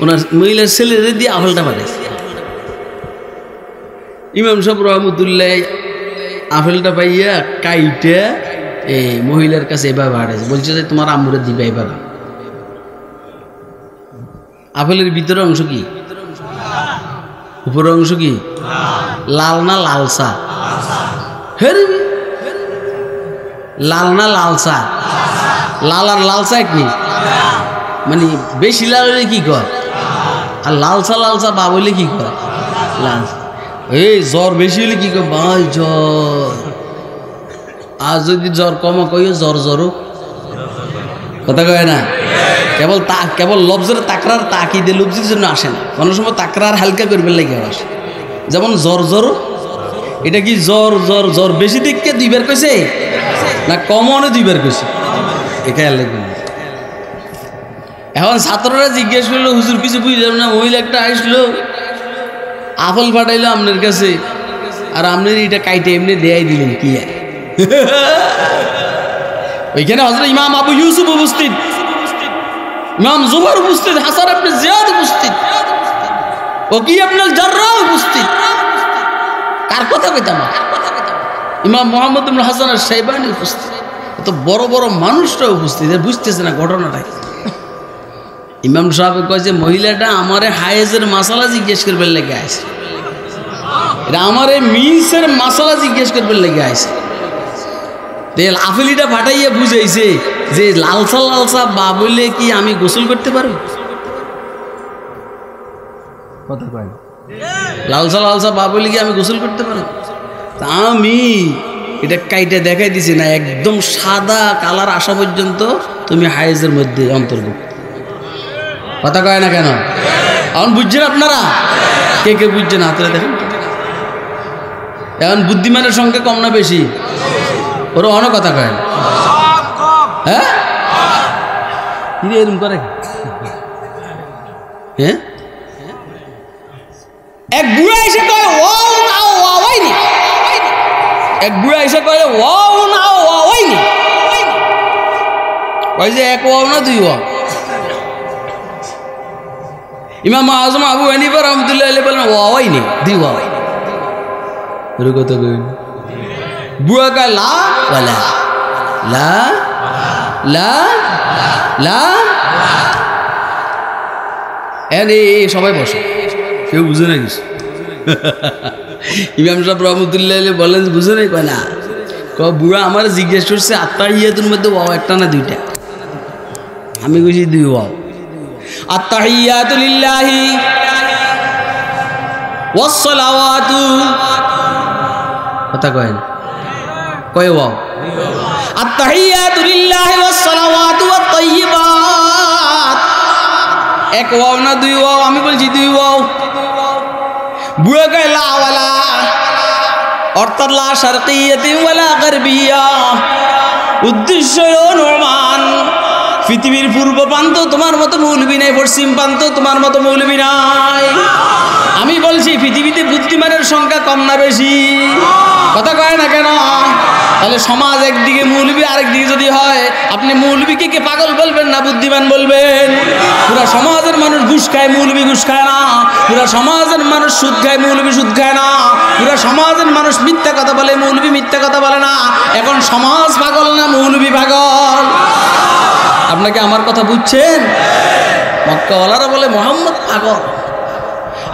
ওনার মহিলার ছেলেরে দিয়ে আপেলটা পাঠাইছে। ইমাম সাহেব রহমতুল্লাহ আপেলটা পাইয়া কাইটা এই মহিলার কাছে এভাবে পাঠাইছে, বলছে যে তোমার আম্মুরে দিবে এভাবে। আপেলের ভিতরের অংশ কি? উপরের অংশ কি? লাল না লালসা? লাল না লালসা? লাল আর লালসা এক নেই, মানে বেশি লাল হলে কি কর, আর লালসা লালসা বা বলে কি কর? লালসা। এই জ্বর বেশি হলে কি কর? ভাই জ্বর। আর যদি জ্বর কমা কইও জ্বর জ্বরও। কথা কয় না? কেবল লফজের তাকরার তাকিদে লফজির জন্য আসে না, কোনো সময় তাকরার হালকা করবে লাগে আসে। যেমন জ্বর জ্বর, এটা কি জ্বর জ্বর জ্বর বেশি দিককে 2 বার কইছে না কমনে 2 বার কইছে? এখানে লাগবে না। এখন ছাত্ররা জিজ্ঞেস করলো, হুজুর কিছু বুঝলাম না। মহিলা একটা আসলো, আপেল পাঠাইলো আপনার কাছে, আর আপনার এটা কাইটে এমনি দেয়াই দিলেন কি? ওইখানে হযরত ইমাম আবু ইউসুফ উপস্থিত, ইমাম জুবাইর উপস্থিত, হাসান ইবনে জিয়াদ উপস্থিত, ওকি ইবনে জাররাহ উপস্থিত। কার কথা কইতাম? ইমাম মুহাম্মদ ইবনে হাসান আশ-শাইবানি উপস্থিত। এত বড় বড় মানুষরা উপস্থিত, বুঝতেছে না ঘটনাটা। ইমাম সাহেব কয় যে মহিলাটা আমারে হায়েজের মাসালা জিজ্ঞেস করবে লেগে আছে, এটা আমারে মিলসের মাসালা জিজ্ঞেস করবে লেগে আছে। তেল আফেলিটা ফাটাইয়া বুঝাইছে যে লালসা লালসা বা বললে কি আমি গোসল করতে পারবো? কথা কয় না? লালসা লালসা বা বললে কি আমি গোসল করতে পারবো? আমি এটা কাইটা দেখাই দিছি না, একদম সাদা কালার আসা পর্যন্ত তুমি হায়েজের মধ্যে অন্তর্ভুক্ত। কথা কয় না কেন? এখন বুঝছেন আপনারা? কে কে বুঝছেন হাতে দেখেন। এখন বুদ্ধিমানের সংখ্যা কম না বেশি? ওরা অনেক কথা কয় না। হ্যাঁ, এরকম করে। হ্যাঁ, এক বুড়া এসে কয় ওয়াও না ওয়াওয়াইনি, এক বুড়া এসে কয় ওয়াও না ওয়াওয়াইনি, কয় যে এক ওয়াও না 2 ওয়াও। ইমাম আজম আবু হানিফা রাহমাতুল্লাহ আলাইহি বলেন ওয়াওয়াইনি 2 ওয়াও। এর কথা কই বুড়া কয় লা ওয়ালা লা লা লা। এনে সবাই বসে, কেউ বুঝে না কিছু। ইমাম সাহেব রহমতুল্লাহ আলাইহি বলেন বুঝে নাই? কয় না, বুড়া আমার জিজ্ঞেস করছে আত্তাহিয়াতুর মধ্যে ওয়াও একটা না দুইটা? আমি কইছি দুই ওয়াও। আত্তাহিয়াতু লিল্লাহি ওয়াস সালাওয়াতু, কথা কয় না, কয় ওয়াও? আত্তাহিয়াতু লিল্লাহি ওয়াস সালাওয়াতু ওয়াত তাইয়্যিবাত, এক ওয়াও না দুই ওয়াও? আমি বলছি দুই ওয়াও। বুড়া কয় লা ওয়ালা, অর্থাৎ লা শারকিয়াতি ওয়ালা গারবিয়া, উদ্দেশ্য নোমান পৃথিবীর পূর্ব প্রান্ত তোমার মতো মৌলবি নাই, পশ্চিম প্রান্ত তোমার মতো মৌলবি নাই। আমি বলছি পৃথিবীতে বুদ্ধিমানের সংখ্যা কম না বেশি? কথা কয় না কেন? তাহলে সমাজ একদিকে মৌলবি আরেকদিকে যদি হয়, আপনি মৌলবিকে কে পাগল বলবেন না বুদ্ধিমান বলবেন? পুরা সমাজের মানুষ ঘুষ খায়, মৌলবি ঘুষ খায় না। পুরা সমাজের মানুষ সুদ খায়, মৌলবি সুদ খায় না। পুরা সমাজের মানুষ মিথ্যা কথা বলে, মৌলবি মিথ্যা কথা বলে না। এখন সমাজ পাগল না মৌলবি পাগল? আপনাকে আমার কথা বুঝছেন? মক্কাওয়ালারা বলে মোহাম্মদ পাগল।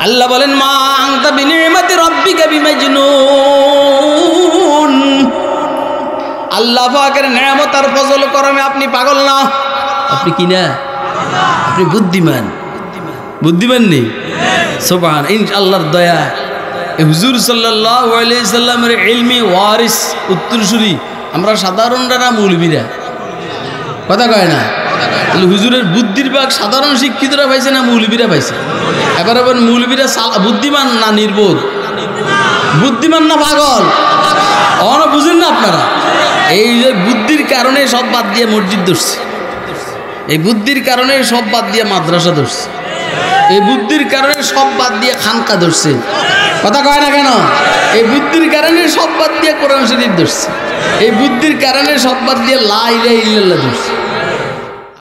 আল্লাহ বলেন মা আনতা বিনিমাতি রাব্বিকা বিমাজনুন, আল্লাহ পাকের নেয়ামত আর ফজল করমে আপনি পাগল না। আপনি কি না? আপনি বুদ্ধিমান। বুদ্ধিমান নেই? সুবহান আল্লাহর দয়া। হুজুর সাল্লাল্লাহু আলাইহি সাল্লামের ইলমি ওয়ারিস উত্তরসূরি আমরা সাধারণরা মৌলবীরা, কথা কয় না? তাহলে হুজুরের বুদ্ধির ভাগ সাধারণ শিক্ষিতরা পাইছে না মৌলবীরা পাইছে? এবার আবার মৌলবীরা বুদ্ধিমান না নির্বোধ? বুদ্ধিমান না পাগল? অন বুঝেন না আপনারা? এই যে বুদ্ধির কারণে সব বাদ দিয়ে মসজিদ ধরছে, এই বুদ্ধির কারণে সব বাদ দিয়ে মাদ্রাসা ধরছে, এই বুদ্ধির কারণে সব বাদ দিয়ে খানকা ধরছে, কথা কয় না কেন? এই বুদ্ধির কারণে সব বাদ দিয়ে কোরআন শরীফ ধরছে, এই বুদ্ধির কারণে সব বাদ দিয়ে লা ইলাহা ইল্লাল্লাহ ধরছে।